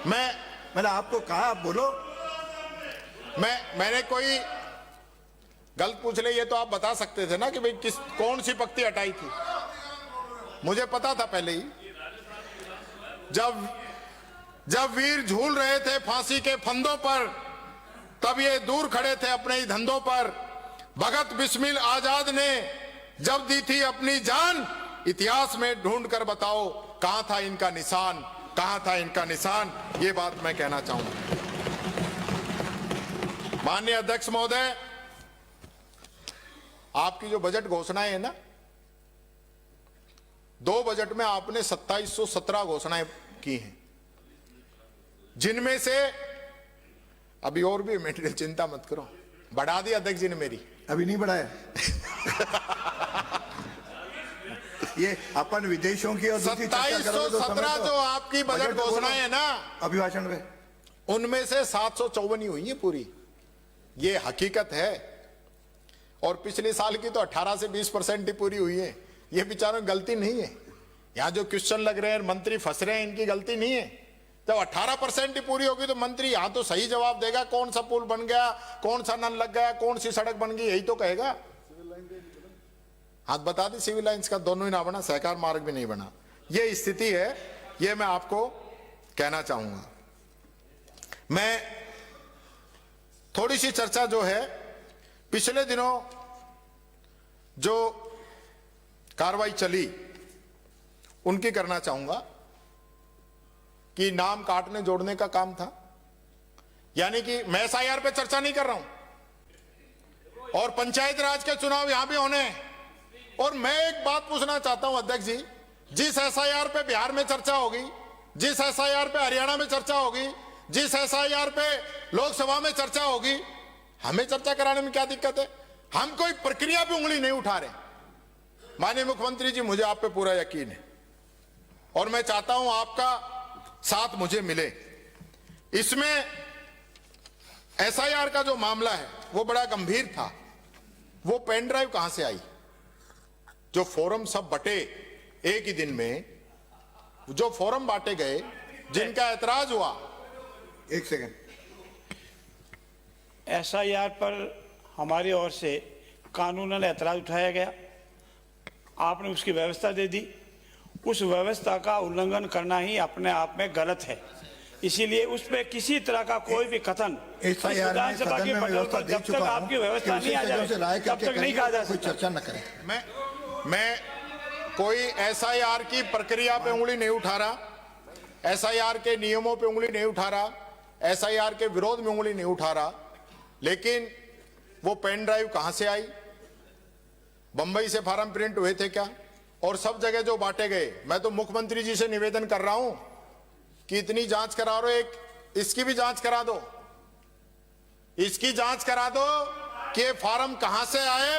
मैंने आपको कहा आप बोलो। मैंने कोई गलत पूछ ले ये तो आप बता सकते थे ना कि भाई कौन सी पंक्ति हटाई थी। मुझे पता था पहले ही। जब वीर झूल रहे थे फांसी के फंदों पर, तब ये दूर खड़े थे अपने ही धंधों पर। भगत बिस्मिल आजाद ने जब दी थी अपनी जान, इतिहास में ढूंढ कर बताओ कहां था इनका निशान, कहां था इनका निशान। ये बात मैं कहना चाहूंगा। माननीय अध्यक्ष महोदय, आपकी जो बजट घोषणाएं है ना, 2 बजट में आपने 2717 घोषणाएं की हैं, जिनमें से अभी और भी मेटेरियल, चिंता मत करो, बढ़ा दी अध्यक्ष जी ने मेरी। अभी नहीं बढ़ाया। ये अपन विदेशों की और 2717 जो आपकी बजट घोषणाएं है ना अभिभाषण में, उनमें से 754 ही हुई है पूरी। ये हकीकत है। और पिछले साल की तो 18 से 20% ही पूरी हुई है। ये बेचारों की गलती नहीं है। यहां जो क्वेश्चन लग रहे हैं, मंत्री फंस रहे हैं, इनकी गलती नहीं है। जब 18% ही पूरी होगी तो मंत्री यहां तो सही जवाब देगा, कौन सा पुल बन गया, कौन सा नल लग गया, कौन सी सड़क बन गई, यही तो कहेगा। हाथ बता दी, सिविल लाइंस का दोनों ही ना बना, सहकार मार्ग भी नहीं बना। ये स्थिति है, ये मैं आपको कहना चाहूंगा। मैं थोड़ी सी चर्चा जो है, पिछले दिनों जो कार्रवाई चली उनकी करना चाहूंगा कि नाम काटने जोड़ने का काम था। यानी कि मैं एसआईआर पे चर्चा नहीं कर रहा हूं और पंचायत राज के चुनाव यहां भी होने हैं। और मैं एक बात पूछना चाहता हूं अध्यक्ष जी, जिस एसआईआर पे बिहार में चर्चा होगी, जिस एसआईआर पे हरियाणा में चर्चा होगी, जिस एसआईआर पे लोकसभा में चर्चा होगी, हमें चर्चा कराने में क्या दिक्कत है? हम कोई प्रक्रिया पे उंगली नहीं उठा रहे। माननीय मुख्यमंत्री जी, मुझे आप पे पूरा यकीन है और मैं चाहता हूं आपका साथ मुझे मिले। इसमें एसआईआर का जो मामला है वो बड़ा गंभीर था। वो पेन ड्राइव कहां से आई? जो फॉर्म सब बटे एक ही दिन में, जो फॉर्म बांटे गए, जिनका ऐतराज हुआ। एक सेकंड। एसआईआर पर हमारी ओर से कानूनन ऐतराज उठाया गया, आपने उसकी व्यवस्था दे दी। उस व्यवस्था का उल्लंघन करना ही अपने आप में गलत है, इसीलिए उस पर किसी तरह का कोई भी कथन विधानसभा की पटल पर जब तक आपकी व्यवस्था नहीं आ जाए तब तक नहीं कहा जा सकता। चर्चा न करें। मैं कोई एसआईआर की प्रक्रिया पे उंगली नहीं उठा रहा, एसआईआर के नियमों पे उंगली नहीं उठा रहा, एसआईआर के विरोध में उंगली नहीं उठा रहा। लेकिन वो पेन ड्राइव कहां से आई? बंबई से फार्म प्रिंट हुए थे क्या? और सब जगह जो बांटे गए, मैं तो मुख्यमंत्री जी से निवेदन कर रहा हूं कि इतनी जांच करा रहे हो, एक इसकी भी जांच करा दो, इसकी जांच करा दो कि ये फार्म कहां से आए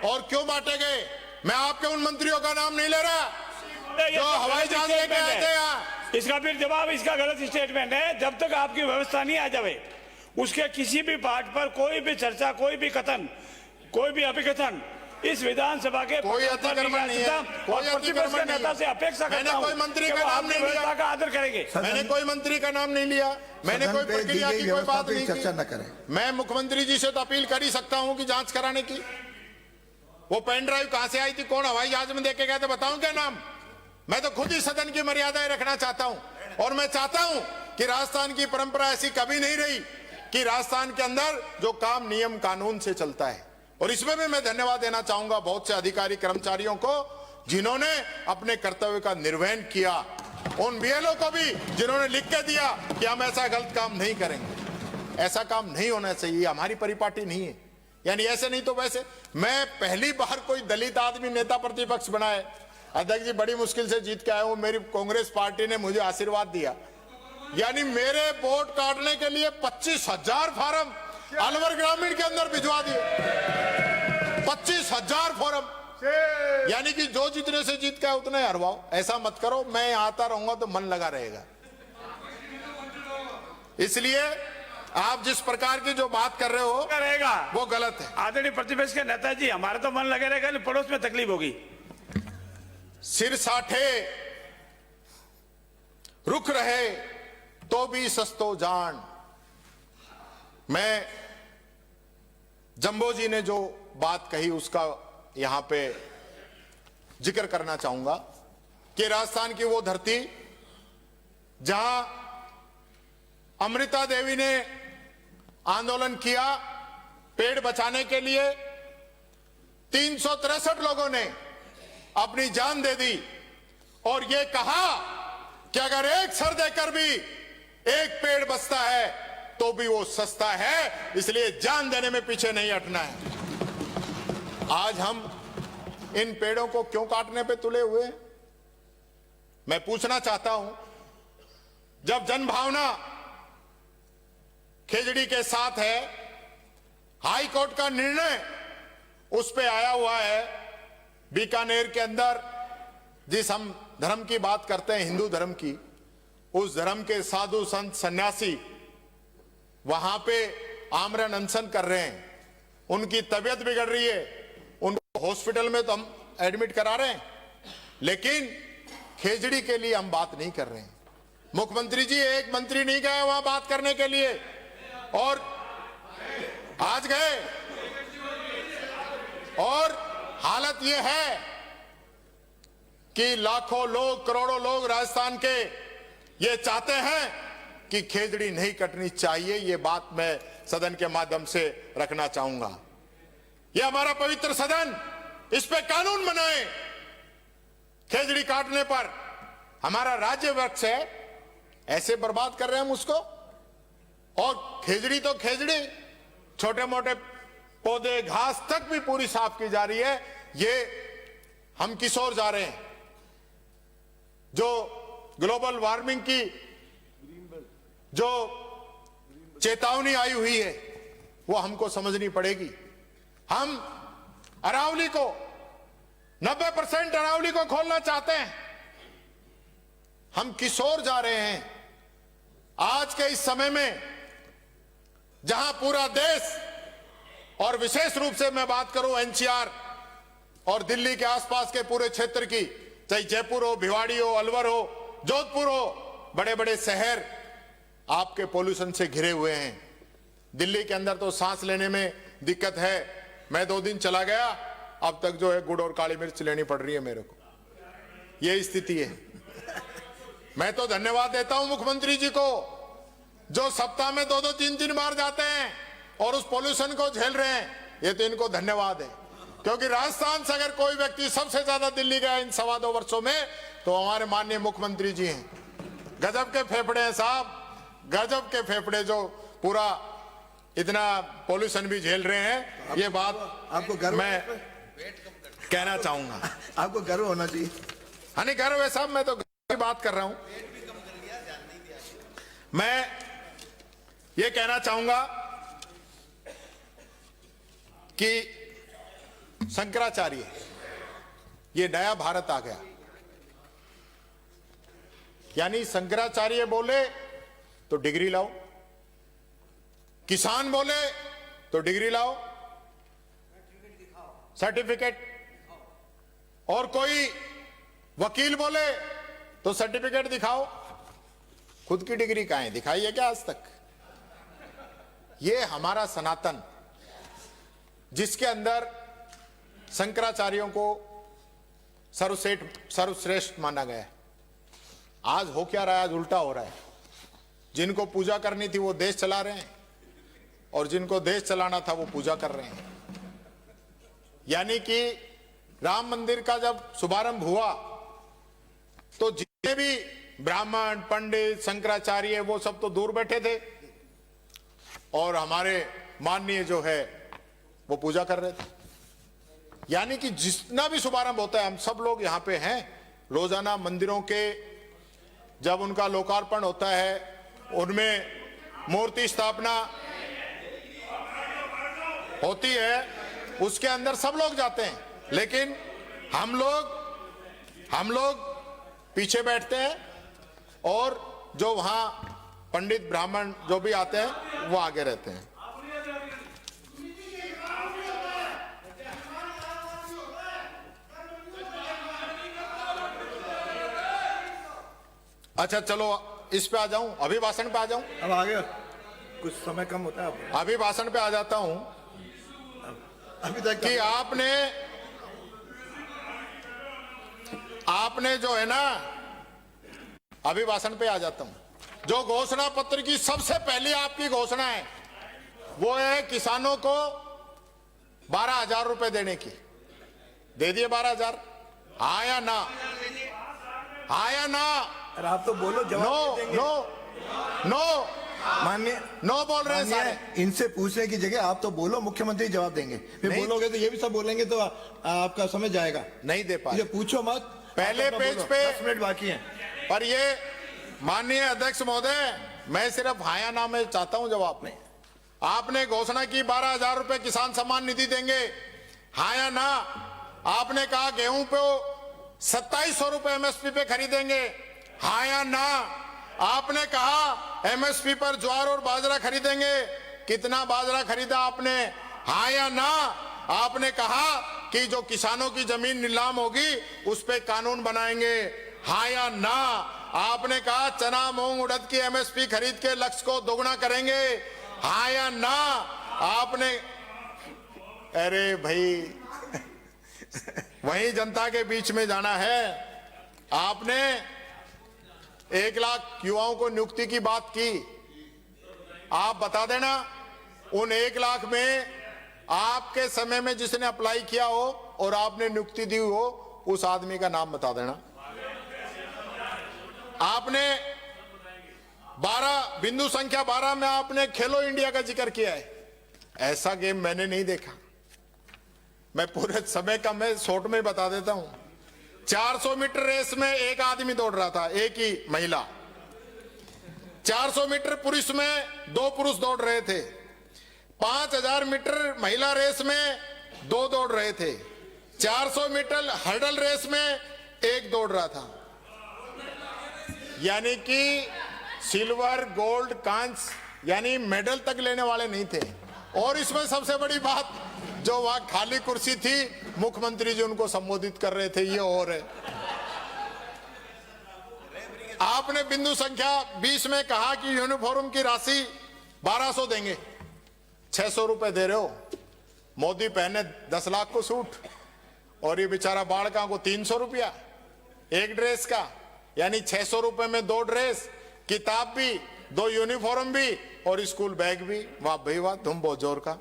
और क्यों बांटे गए। मैं आपके उन मंत्रियों का नाम नहीं ले रहा जो हवाई जहाज लेके आए थे यहाँ। इसका फिर जवाब, इसका गलत स्टेटमेंट है। जब तक आपकी व्यवस्था नहीं आ जाए उसके किसी भी पार्ट पर कोई भी चर्चा, कोई भी कथन, कोई भी अभिकथन इस विधानसभा के कोई अतिक्रमण नहीं है, कोई अतिक्रमण नहीं नेता से अपेक्षा करता हूं कोई मंत्री का नाम नहीं लिया, का आदर करेंगे। मैंने कोई मंत्री का नाम नहीं लिया, मैंने कोई प्रक्रिया की कोई बात नहीं चर्चा न की। करें। मैं मुख्यमंत्री जी से तो अपील कर ही सकता हूं कि जांच कराने की। वो पेन ड्राइव कहां से आई थी, कौन हवाई जहाज में देके गए थे, बताऊं क्या नाम? मैं तो खुद ही सदन की मर्यादाएं रखना चाहता हूं और मैं चाहता हूं कि राजस्थान की परंपरा ऐसी कभी नहीं रही कि राजस्थान के अंदर जो काम नियम कानून से चलता है। और इसमें भी मैं धन्यवाद देना चाहूंगा बहुत से अधिकारी कर्मचारियों को जिन्होंने अपने कर्तव्य का निर्वहन किया, उन बीएलओ को भी जिन्होंने लिख के दिया कि हम ऐसा गलत काम नहीं करेंगे। ऐसा काम नहीं होना चाहिए, हमारी परिपाटी नहीं है। यानी ऐसे नहीं तो वैसे। मैं पहली बार कोई दलित आदमी नेता प्रतिपक्ष बनाए। अध्यक्ष जी, बड़ी मुश्किल से जीत के आया हूं, मेरी कांग्रेस पार्टी ने मुझे आशीर्वाद दिया। यानी मेरे वोट काटने के लिए 25,000 फार्म अलवर ग्रामीण के अंदर भिजवा दिए। 25,000 फॉर्म, यानी कि जो जितने से जीत का उतने हरवाओ। ऐसा मत करो, मैं आता रहूंगा तो मन लगा रहेगा। इसलिए आप जिस प्रकार की जो बात कर रहे हो रहेगा वो गलत है। आदरणीय प्रतिपक्ष के नेता जी, हमारा तो मन लगे रहेगा, पड़ोस में तकलीफ होगी। सिर साठे रुक रहे तो भी सस्तो जान। मैं जंबो जी ने जो बात कही उसका यहां पे जिक्र करना चाहूंगा कि राजस्थान की वो धरती जहां अमृता देवी ने आंदोलन किया पेड़ बचाने के लिए, 363 लोगों ने अपनी जान दे दी और ये कहा कि अगर एक सर देकर भी एक पेड़ बचता है तो भी वो सस्ता है, इसलिए जान देने में पीछे नहीं हटना है। आज हम इन पेड़ों को क्यों काटने पे तुले हुए हैं? मैं पूछना चाहता हूं, जब जनभावना खेजड़ी के साथ है, हाई कोर्ट का निर्णय उस पे आया हुआ है, बीकानेर के अंदर जिस हम धर्म की बात करते हैं, हिंदू धर्म की, उस धर्म के साधु संत सन्यासी वहां पे आमरण अनशन कर रहे हैं, उनकी तबीयत बिगड़ रही है, उनको हॉस्पिटल में तो हम एडमिट करा रहे हैं, लेकिन खेजड़ी के लिए हम बात नहीं कर रहे हैं। मुख्यमंत्री जी, एक मंत्री नहीं गए वहां बात करने के लिए और आज गए, और हालत यह है कि लाखों लोग, करोड़ों लोग राजस्थान के ये चाहते हैं कि खेजड़ी नहीं कटनी चाहिए। ये बात मैं सदन के माध्यम से रखना चाहूंगा। ये हमारा पवित्र सदन, इस पे कानून बनाए, खेजड़ी काटने पर हमारा राज्य वृक्ष है, ऐसे बर्बाद कर रहे हैं हम उसको। और खेजड़ी तो खेजड़ी, छोटे मोटे पौधे घास तक भी पूरी साफ की जा रही है। ये हम किस ओर जा रहे हैं? जो ग्लोबल वार्मिंग की जो चेतावनी आई हुई है वो हमको समझनी पड़ेगी। हम अरावली को 90% अरावली को खोलना चाहते हैं। हम किस ओर जा रहे हैं? आज के इस समय में जहां पूरा देश और विशेष रूप से मैं बात करूं एनसीआर और दिल्ली के आसपास के पूरे क्षेत्र की, चाहे जयपुर हो, भिवाड़ी हो, अलवर हो, जोधपुर हो, बड़े बड़े शहर आपके पोल्यूशन से घिरे हुए हैं। दिल्ली के अंदर तो सांस लेने में दिक्कत है। मैं 2 दिन चला गया, अब तक जो है गुड़ और काली मिर्च लेनी पड़ रही है मेरे को। ये स्थिति है। मैं तो धन्यवाद देता हूं मुख्यमंत्री जी को, जो सप्ताह में 2-2, 3-3 बार जाते हैं और उस पोल्यूशन को झेल रहे हैं। ये तो इनको धन्यवाद है, क्योंकि राजस्थान से अगर कोई व्यक्ति सबसे ज्यादा दिल्ली गया इन 2.25 वर्षों में तो हमारे माननीय मुख्यमंत्री जी हैं। गजब के फेफड़े हैं साहब, गजब के फेफड़े, जो पूरा इतना पोल्यूशन भी झेल रहे हैं। ये बात आपको गर्व मैं कहना चाहूंगा। आपको गर्व होना चाहिए। हानि गर्व है साहब, मैं तो गर्व की बात कर रहा हूं। मैं ये कहना चाहूंगा कि शंकराचार्य, ये नया भारत आ गया। यानी शंकराचार्य बोले तो डिग्री लाओ, किसान बोले तो डिग्री लाओ, सर्टिफिकेट, और कोई वकील बोले तो सर्टिफिकेट दिखाओ। खुद की डिग्री कहां है? दिखाई है क्या आज तक? ये हमारा सनातन, जिसके अंदर शंकराचार्यों को सर्वश्रेष्ठ माना गया है, आज हो क्या रहा है? आज उल्टा हो रहा है। जिनको पूजा करनी थी वो देश चला रहे हैं, और जिनको देश चलाना था वो पूजा कर रहे हैं। यानी कि राम मंदिर का जब शुभारंभ हुआ तो जितने भी ब्राह्मण, पंडित, शंकराचार्य, वो सब तो दूर बैठे थे, और हमारे माननीय जो है वो पूजा कर रहे थे। यानी कि जितना भी शुभारंभ होता है हम सब लोग यहाँ पे हैं। रोजाना मंदिरों के जब उनका लोकार्पण होता है, उनमें मूर्ति स्थापना होती है, उसके अंदर सब लोग जाते हैं, लेकिन हम लोग पीछे बैठते हैं, और जो वहां पंडित ब्राह्मण जो भी आते हैं वो आगे रहते हैं। अच्छा चलो इस पे आ जाऊं, अभिभाषण पे आ जाऊं। अब आगे कुछ समय कम होता है। अभिभाषण पे आ जाता हूं अभी तक कि आपने जो है ना, अभिभाषण पे आ जाता हूं। जो घोषणा पत्र की सबसे पहली आपकी घोषणा है वो है किसानों को 12,000 रुपए देने की। दे दिए 12,000? हाँ या ना? हाँ या ना? अरे आप तो बोलो, नो जवाब देंगे। नो माननीय नो बोल रहे हैं सारे। इनसे पूछने की जगह आप तो बोलो, मुख्यमंत्री जवाब देंगे। फिर नहीं। बोलोगे तो ये भी सब बोलेंगे तो आपका समय जाएगा। नहीं दे पा ये रहे। पूछो मत, पहले आप अपना पेज बोलो। पे 10 मिनट बाकी हैं। पर ये माननीय अध्यक्ष महोदय, मैं सिर्फ हाँ या ना में चाहता हूं जवाब में। आपने घोषणा की 12,000 रुपए किसान सम्मान निधि देंगे, हाँ या ना? आपने कहा गेहूं पे 2,700 रुपए एमएसपी पे खरीदेंगे, हाँ या ना? आपने कहा एमएसपी पर ज्वार और बाजरा खरीदेंगे, कितना बाजरा खरीदा आपने, हाँ या ना? आपने कहा कि जो किसानों की जमीन नीलाम होगी उस पे कानून बनाएंगे, हाँ या ना? आपने कहा चना, मूंग, उड़द की एमएसपी खरीद के लक्ष्य को दोगुना करेंगे, हाँ या ना? आपने, अरे भाई वही जनता के बीच में जाना है। आपने 1 लाख युवाओं को नियुक्ति की बात की। आप बता देना उन 1 लाख में आपके समय में जिसने अप्लाई किया हो और आपने नियुक्ति दी हो उस आदमी का नाम बता देना। आपने 12 बिंदु संख्या 12 में आपने खेलो इंडिया का जिक्र किया है। ऐसा गेम मैंने नहीं देखा। मैं पूरे समय का मैं शॉर्ट में बता देता हूं। 400 मीटर रेस में एक आदमी दौड़ रहा था, एक ही महिला। 400 मीटर पुरुष में 2 पुरुष दौड़ रहे थे। 5000 मीटर महिला रेस में 2 दौड़ रहे थे। 400 मीटर हर्डल रेस में 1 दौड़ रहा था। यानी कि सिल्वर, गोल्ड, कांस्य यानी मेडल तक लेने वाले नहीं थे। और इसमें सबसे बड़ी बात, जो वहां खाली कुर्सी थी, मुख्यमंत्री जी उनको संबोधित कर रहे थे, ये और है। आपने बिंदु संख्या 20 में कहा कि यूनिफॉर्म की राशि 1200 देंगे। 600 रुपए दे रहे हो। मोदी पहने 10 लाख को सूट और ये बेचारा बाड़का को 300 रुपया एक ड्रेस का, यानी 600 रुपए में 2 ड्रेस, किताब भी, 2 यूनिफॉर्म भी और स्कूल बैग भी। वाह भाई वाह, तुम बहुत जोर का।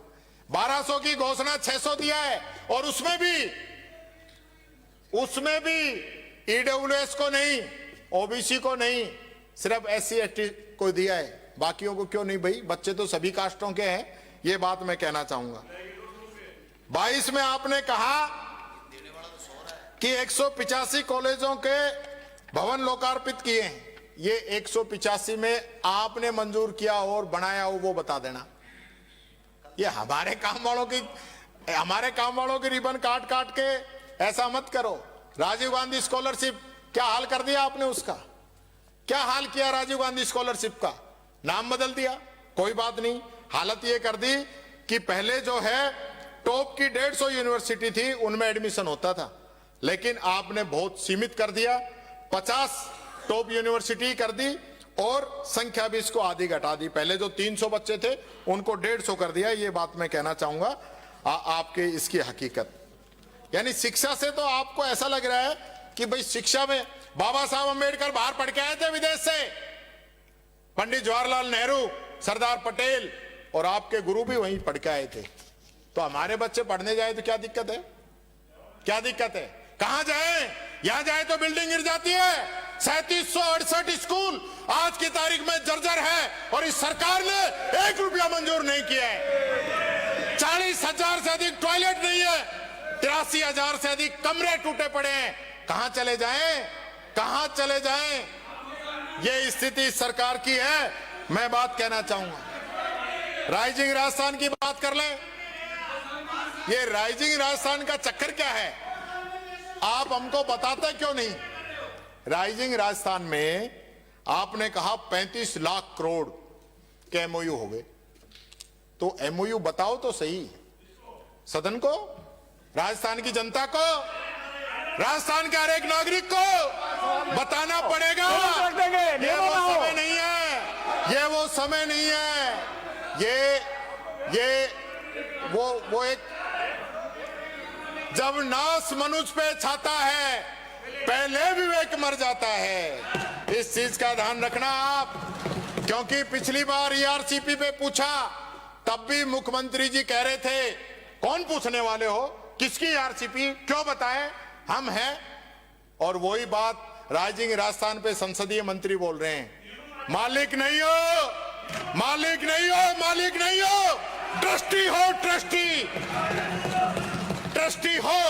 1200 की घोषणा 600 दिया है और उसमें भी ईडब्ल्यूएस को नहीं, ओबीसी को नहीं, सिर्फ SC ST को दिया है। बाकियों को क्यों नहीं भाई? बच्चे तो सभी कास्टों के हैं। ये बात मैं कहना चाहूंगा। 22 में आपने कहा कि 185 कॉलेजों के भवन लोकार्पित किए हैं। ये 185 में आपने मंजूर किया और बनाया हो वो बता देना। ये हमारे काम वालों की रिबन काट काट के ऐसा मत करो। राजीव गांधी स्कॉलरशिप क्या हाल कर दिया आपने? उसका क्या हाल किया? राजीव गांधी स्कॉलरशिप का नाम बदल दिया, कोई बात नहीं। हालत ये कर दी कि पहले जो है टॉप की 150 यूनिवर्सिटी थी, उनमें एडमिशन होता था, लेकिन आपने बहुत सीमित कर दिया। 50 टॉप यूनिवर्सिटी कर दी और संख्या भी इसको आधी घटा दी। पहले जो 300 बच्चे थे उनको 150 कर दिया। ये बात मैं कहना चाहूंगा आपके इसकी हकीकत। यानी शिक्षा से तो आपको ऐसा लग रहा है कि भाई शिक्षा में बाबा साहब अम्बेडकर बाहर पढ़ के आए थे विदेश से, पंडित जवाहरलाल नेहरू, सरदार पटेल और आपके गुरु भी वहीं पढ़ के आए थे। तो हमारे बच्चे पढ़ने जाए तो क्या दिक्कत है? क्या दिक्कत है? कहां जाए? यहां जाए तो बिल्डिंग गिर जाती है। 3768 स्कूल आज की तारीख में जर्जर है और इस सरकार ने 1 रुपया मंजूर नहीं किया है। 40,000 से अधिक टॉयलेट नहीं है। 83,000 से अधिक कमरे टूटे पड़े हैं। कहां चले जाएं? कहां चले जाएं? ये स्थिति इस सरकार की है। मैं बात कहना चाहूंगा। राइजिंग राजस्थान की बात कर लें। ये राइजिंग राजस्थान का चक्कर क्या है? आप हमको बताते क्यों नहीं? राइजिंग राजस्थान में आपने कहा 35 लाख करोड़ के MOU हो गए। तो MOU बताओ तो सही सदन को, राजस्थान की जनता को, राजस्थान के हर एक नागरिक को बताना पड़ेगा। ये वो समय नहीं है। ये वो समय नहीं है। ये वो एक जब नाश मनुष्य पे छाता है पहले विवेक मर जाता है। इस चीज का ध्यान रखना आप, क्योंकि पिछली बार ERCP पे पूछा तब भी मुख्यमंत्री जी कह रहे थे कौन पूछने वाले हो, किसकी ERCP, क्यों बताएं, हम हैं। और वही बात राइजिंग राजस्थान पे संसदीय मंत्री बोल रहे हैं, मालिक नहीं हो, मालिक नहीं हो, मालिक नहीं हो, ट्रस्टी हो, ट्रस्टी हो,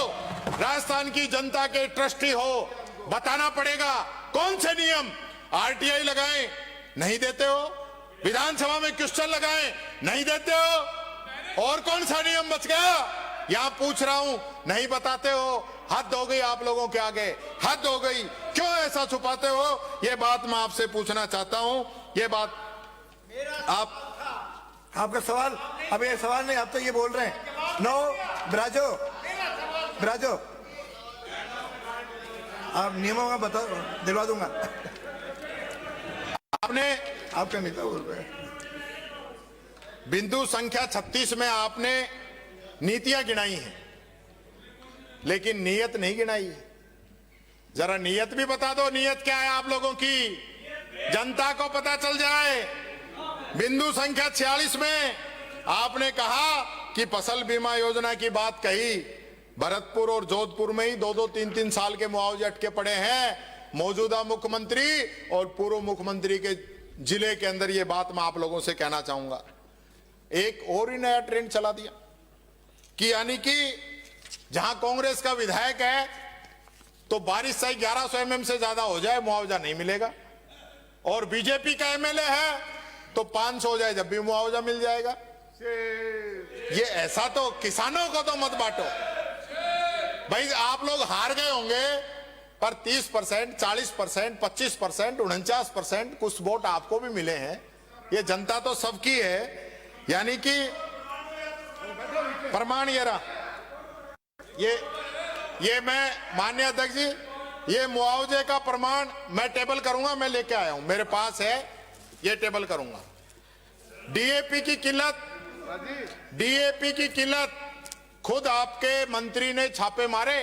राजस्थान की जनता के ट्रस्टी हो। बताना पड़ेगा कौन से नियम। RTI लगाएं, नहीं देते हो। विधानसभा में क्वेश्चन लगाएं, नहीं देते हो। और कौन सा नियम बच गया? यहां पूछ रहा हूं, नहीं बताते हो। हद हो गई आप लोगों के आगे, हद हो गई। क्यों ऐसा छुपाते हो? ये बात मैं आपसे पूछना चाहता हूं। ये बात आपका सवाल, अब ये सवाल नहीं, आप तो ये बोल रहे हैं। नो ब्राजो, आप नियमों का बता दिलवा दूंगा। आपका नेता बोल रहे हैं। बिंदु संख्या 36 में आपने नीतियां गिनाई हैं, लेकिन नीयत नहीं गिनाई है। जरा नीयत भी बता दो, नीयत क्या है आप लोगों की, जनता को पता चल जाए। बिंदु संख्या 46 में आपने कहा कि फसल बीमा योजना की बात कही, भरतपुर और जोधपुर में ही 2-2, 3-3 साल के मुआवजे अटके पड़े हैं। मौजूदा मुख्यमंत्री और पूर्व मुख्यमंत्री के जिले के अंदर ये बात मैं आप लोगों से कहना चाहूंगा। एक और ही नया ट्रेंड चला दिया कि यानी कि जहां कांग्रेस का विधायक है तो बारिश से 1100 mm से ज्यादा हो जाए मुआवजा नहीं मिलेगा, और बीजेपी का एमएलए है तो 500 हो जाए जब भी मुआवजा मिल जाएगा। ये ऐसा तो किसानों को तो मत बांटो भाई। आप लोग हार गए होंगे पर 30%, 40%, 25%, 49% कुछ वोट आपको भी मिले हैं। ये जनता तो सबकी है, यानी कि प्रमाण ये रहा। ये मैं माननीय अध्यक्ष जी, ये मुआवजे का प्रमाण मैं टेबल करूंगा, मैं लेके आया हूं, मेरे पास है, ये टेबल करूंगा। डीएपी की किल्लत खुद आपके मंत्री ने छापे मारे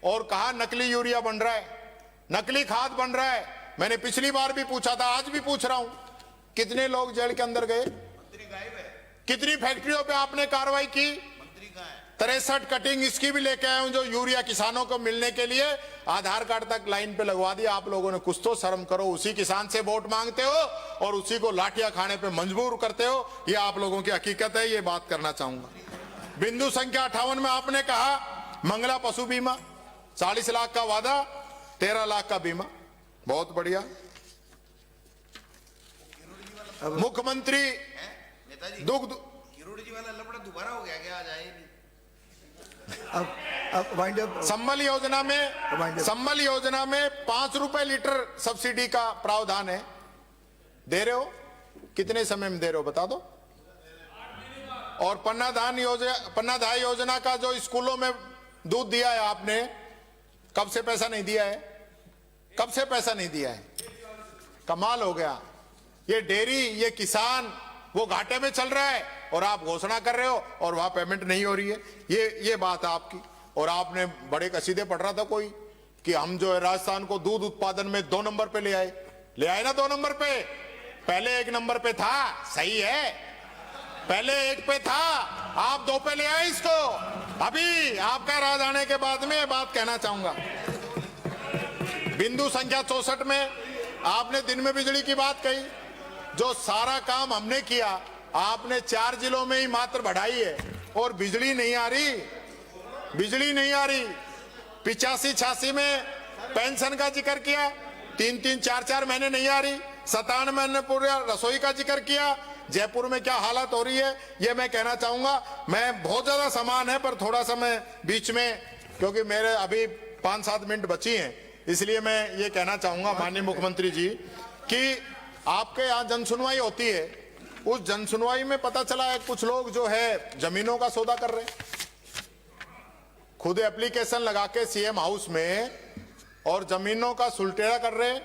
और कहा नकली यूरिया बन रहा है, नकली खाद बन रहा है। मैंने पिछली बार भी पूछा था, आज भी पूछ रहा हूं, कितने लोग जेल के अंदर गए? मंत्री गायब है। कितनी फैक्ट्रियों पे आपने कार्रवाई की? मंत्री कहाँ है? 63 कटिंग इसकी भी लेके आए हूं जो यूरिया किसानों को मिलने के लिए आधार कार्ड तक लाइन पे लगवा दिया। आप लोगों ने कुछ तो शर्म करो। उसी किसान से वोट मांगते हो और उसी को लाठियां खाने पे मजबूर करते हो। ये आप लोगों की हकीकत है, ये बात करना चाहूंगा। बिंदु संख्या 58 में आपने कहा मंगला पशु बीमा, 40 लाख का वादा, 13 लाख का बीमा, बहुत बढ़िया। मुख्यमंत्री नेताजी दुग्ध किरोड़ जी वाला लफड़ा दोबारा हो गया क्या? आज आए नहीं। अब वाइंड अप। संबल योजना में 5 रुपए लीटर सब्सिडी का प्रावधान है। दे रहे हो? कितने समय में दे रहे हो बता दो। और पन्नाधाय योजना का जो स्कूलों में दूध दिया है आपने, कब से पैसा नहीं दिया है? कब से पैसा नहीं दिया है? कमाल हो गया। ये डेयरी, ये किसान वो घाटे में चल रहा है और आप घोषणा कर रहे हो और वहां पेमेंट नहीं हो रही है। ये बात है आपकी। और आपने बड़े कसीदे पढ़ रहा था कोई कि हम जो है राजस्थान को दूध उत्पादन में 2 नंबर पे ले आए ना 2 नंबर पे। पहले 1 नंबर पे था, सही है, पहले 1 पे था, आप 2 पे ले आए इसको। अभी आपका राज आने के बाद में ये बात कहना चाहूंगा। बिंदु संख्या 64 में आपने दिन में बिजली की बात कही। जो सारा काम हमने किया आपने 4 जिलों में ही मात्र बढ़ाई है और बिजली नहीं आ रही। 85-86 में पेंशन का जिक्र किया, 3-3, 4-4 महीने नहीं आ रही। 97 में पूरा रसोई का जिक्र किया। जयपुर में क्या हालत हो रही है ये मैं कहना चाहूंगा। मैं बहुत ज्यादा सामान है पर थोड़ा सा मैं बीच में, क्योंकि मेरे अभी 5-7 मिनट बची हैं, इसलिए मैं ये कहना चाहूंगा माननीय मुख्यमंत्री जी कि आपके यहाँ जनसुनवाई होती है। उस जनसुनवाई में पता चला है कुछ लोग जो है जमीनों का सौदा कर रहे हैं, खुद एप्लीकेशन लगा के सीएम हाउस में और जमीनों का सुलटेरा कर रहे हैं।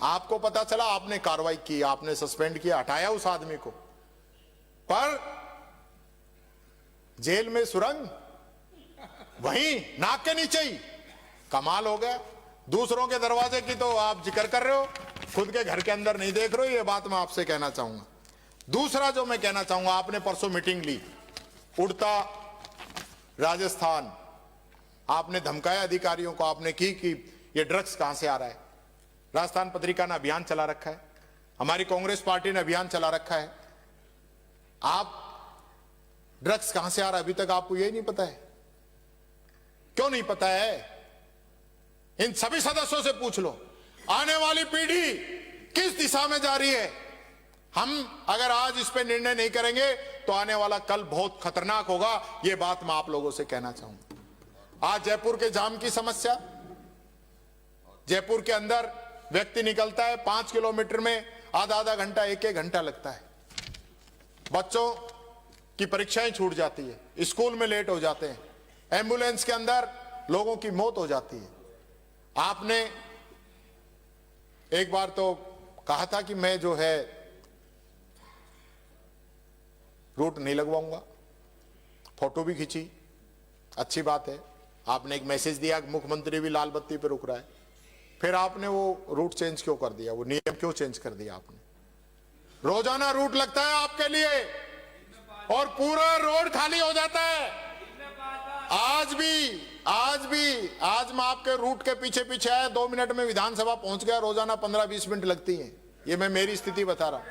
आपको पता चला, आपने कार्रवाई की, आपने सस्पेंड किया, हटाया उस आदमी को, पर जेल में सुरंग वहीं नाक के नीचे ही। कमाल हो गया। दूसरों के दरवाजे की तो आप जिक्र कर रहे हो, खुद के घर के अंदर नहीं देख रहे हो। ये बात मैं आपसे कहना चाहूंगा। दूसरा जो मैं कहना चाहूंगा, आपने परसों मीटिंग ली उड़ता राजस्थान, आपने धमकाया अधिकारियों को, आपने की कि ये ड्रग्स कहां से आ रहा है। राजस्थान पत्रिका ने अभियान चला रखा है, हमारी कांग्रेस पार्टी ने अभियान चला रखा है। आप ड्रग्स कहां से आ रहा है अभी तक आपको यही नहीं पता है? क्यों नहीं पता है? इन सभी सदस्यों से पूछ लो। आने वाली पीढ़ी किस दिशा में जा रही है? हम अगर आज इस पे निर्णय नहीं करेंगे तो आने वाला कल बहुत खतरनाक होगा। यह बात मैं आप लोगों से कहना चाहूंगा। आज जयपुर के जाम की समस्या, जयपुर के अंदर व्यक्ति निकलता है 5 किलोमीटर में आधा घंटा, 1 घंटा लगता है। बच्चों की परीक्षाएं छूट जाती है, स्कूल में लेट हो जाते हैं, एम्बुलेंस के अंदर लोगों की मौत हो जाती है। आपने एक बार तो कहा था कि मैं जो है रूट नहीं लगवाऊंगा, फोटो भी खींची, अच्छी बात है। आपने एक मैसेज दिया कि मुख्यमंत्री भी लाल बत्ती पे रुक रहा है, फिर आपने वो रूट चेंज क्यों कर दिया? वो नियम क्यों चेंज कर दिया आपने? रोजाना रूट लगता है आपके लिए और पूरा रोड खाली हो जाता है। आज मैं आपके रूट के पीछे पीछे आया, 2 मिनट में विधानसभा पहुंच गया। रोजाना 15-20 मिनट लगती हैं। ये मैं मेरी स्थिति बता रहा हूं।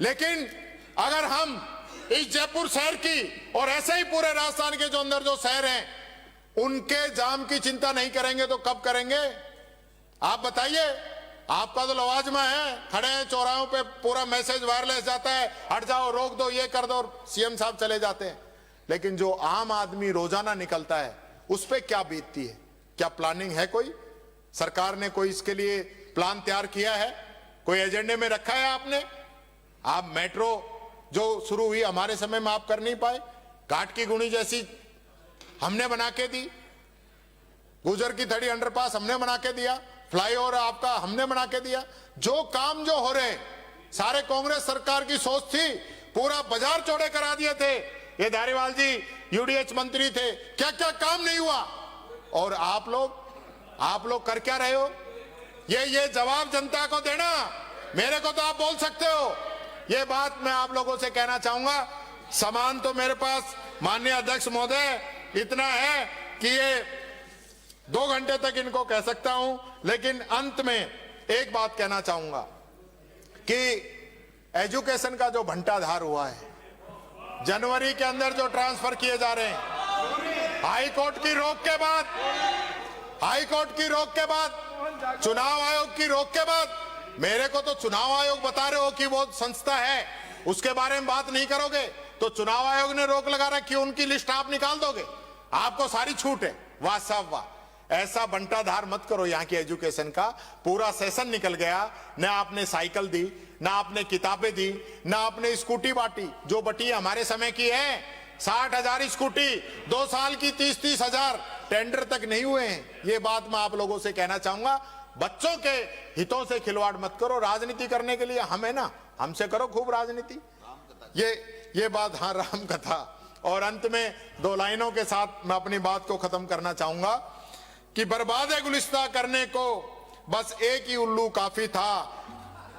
लेकिन अगर हम इस जयपुर शहर की और ऐसे ही पूरे राजस्थान के जो अंदर जो शहर हैं उनके जाम की चिंता नहीं करेंगे तो कब करेंगे? आप बताइए। आपका तो लवाजमा है, खड़े हैं चौराहों पे, पूरा मैसेज वायरलेस जाता है, हट जाओ, रोक दो, ये कर दो, और सीएम साहब चले जाते हैं। लेकिन जो आम आदमी रोजाना निकलता है उस पे क्या बीतती है? क्या प्लानिंग है? कोई सरकार ने कोई इसके लिए प्लान तैयार किया है? कोई एजेंडे में रखा है आपने? आप मेट्रो जो शुरू हुई हमारे समय में आप कर नहीं पाए, घाट की गुणी जैसी हमने बना के दी, गुजर की धड़ी अंडरपास हमने बना के दिया, फ्लाईओवर आपका हमने बना के दिया। जो काम जो हो रहे सारे कांग्रेस सरकार की सोच थी। पूरा बाजार चौड़े करा दिए थे। ये धारीवाल जी यूडीएच मंत्री थे, क्या क्या काम नहीं हुआ। और आप लोग कर क्या रहे हो? ये जवाब जनता को देना। मेरे को तो आप बोल सकते हो। ये बात मैं आप लोगों से कहना चाहूंगा। सामान तो मेरे पास माननीय अध्यक्ष महोदय इतना है कि ये 2 घंटे तक इनको कह सकता हूं। लेकिन अंत में एक बात कहना चाहूंगा कि एजुकेशन का जो भंटाधार हुआ है, जनवरी के अंदर जो ट्रांसफर किए जा रहे हैं, हाई कोर्ट की रोक के बाद, चुनाव आयोग की रोक के बाद, मेरे को तो चुनाव आयोग बता रहे हो कि वो संस्था है, उसके बारे में बात नहीं करोगे तो चुनाव आयोग ने रोक लगा रखी, उनकी लिस्ट आप निकाल दोगे, आपको सारी छूट है। वाह साहब वाह। ऐसा बंटाधार मत करो। यहाँ की एजुकेशन का पूरा सेशन निकल गया, ना आपने साइकिल दी, ना आपने किताबें दी, ना आपने स्कूटी बांटी। जो बटी हमारे समय की है 60,000 स्कूटी, 2 साल की 30-30 हजार, टेंडर तक नहीं हुए हैं। ये बात मैं आप लोगों से कहना चाहूंगा। बच्चों के हितों से खिलवाड़ मत करो। राजनीति करने के लिए हम है ना, हमसे करो खूब राजनीति। ये बात, हाँ, राम कथा। और अंत में 2 लाइनों के साथ मैं अपनी बात को खत्म करना चाहूंगा कि बर्बाद गुलिस्ता करने को बस एक ही उल्लू काफी था,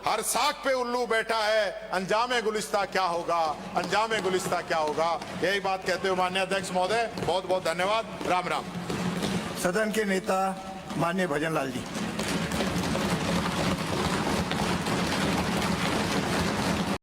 हर साख पे उल्लू बैठा है, अंजामे गुलिस्ता क्या होगा, अंजामे गुलिस्ता क्या होगा। यही बात कहते हुए माननीय अध्यक्ष महोदय बहुत बहुत धन्यवाद। राम राम। सदन के नेता माननीय भजन लाल जी।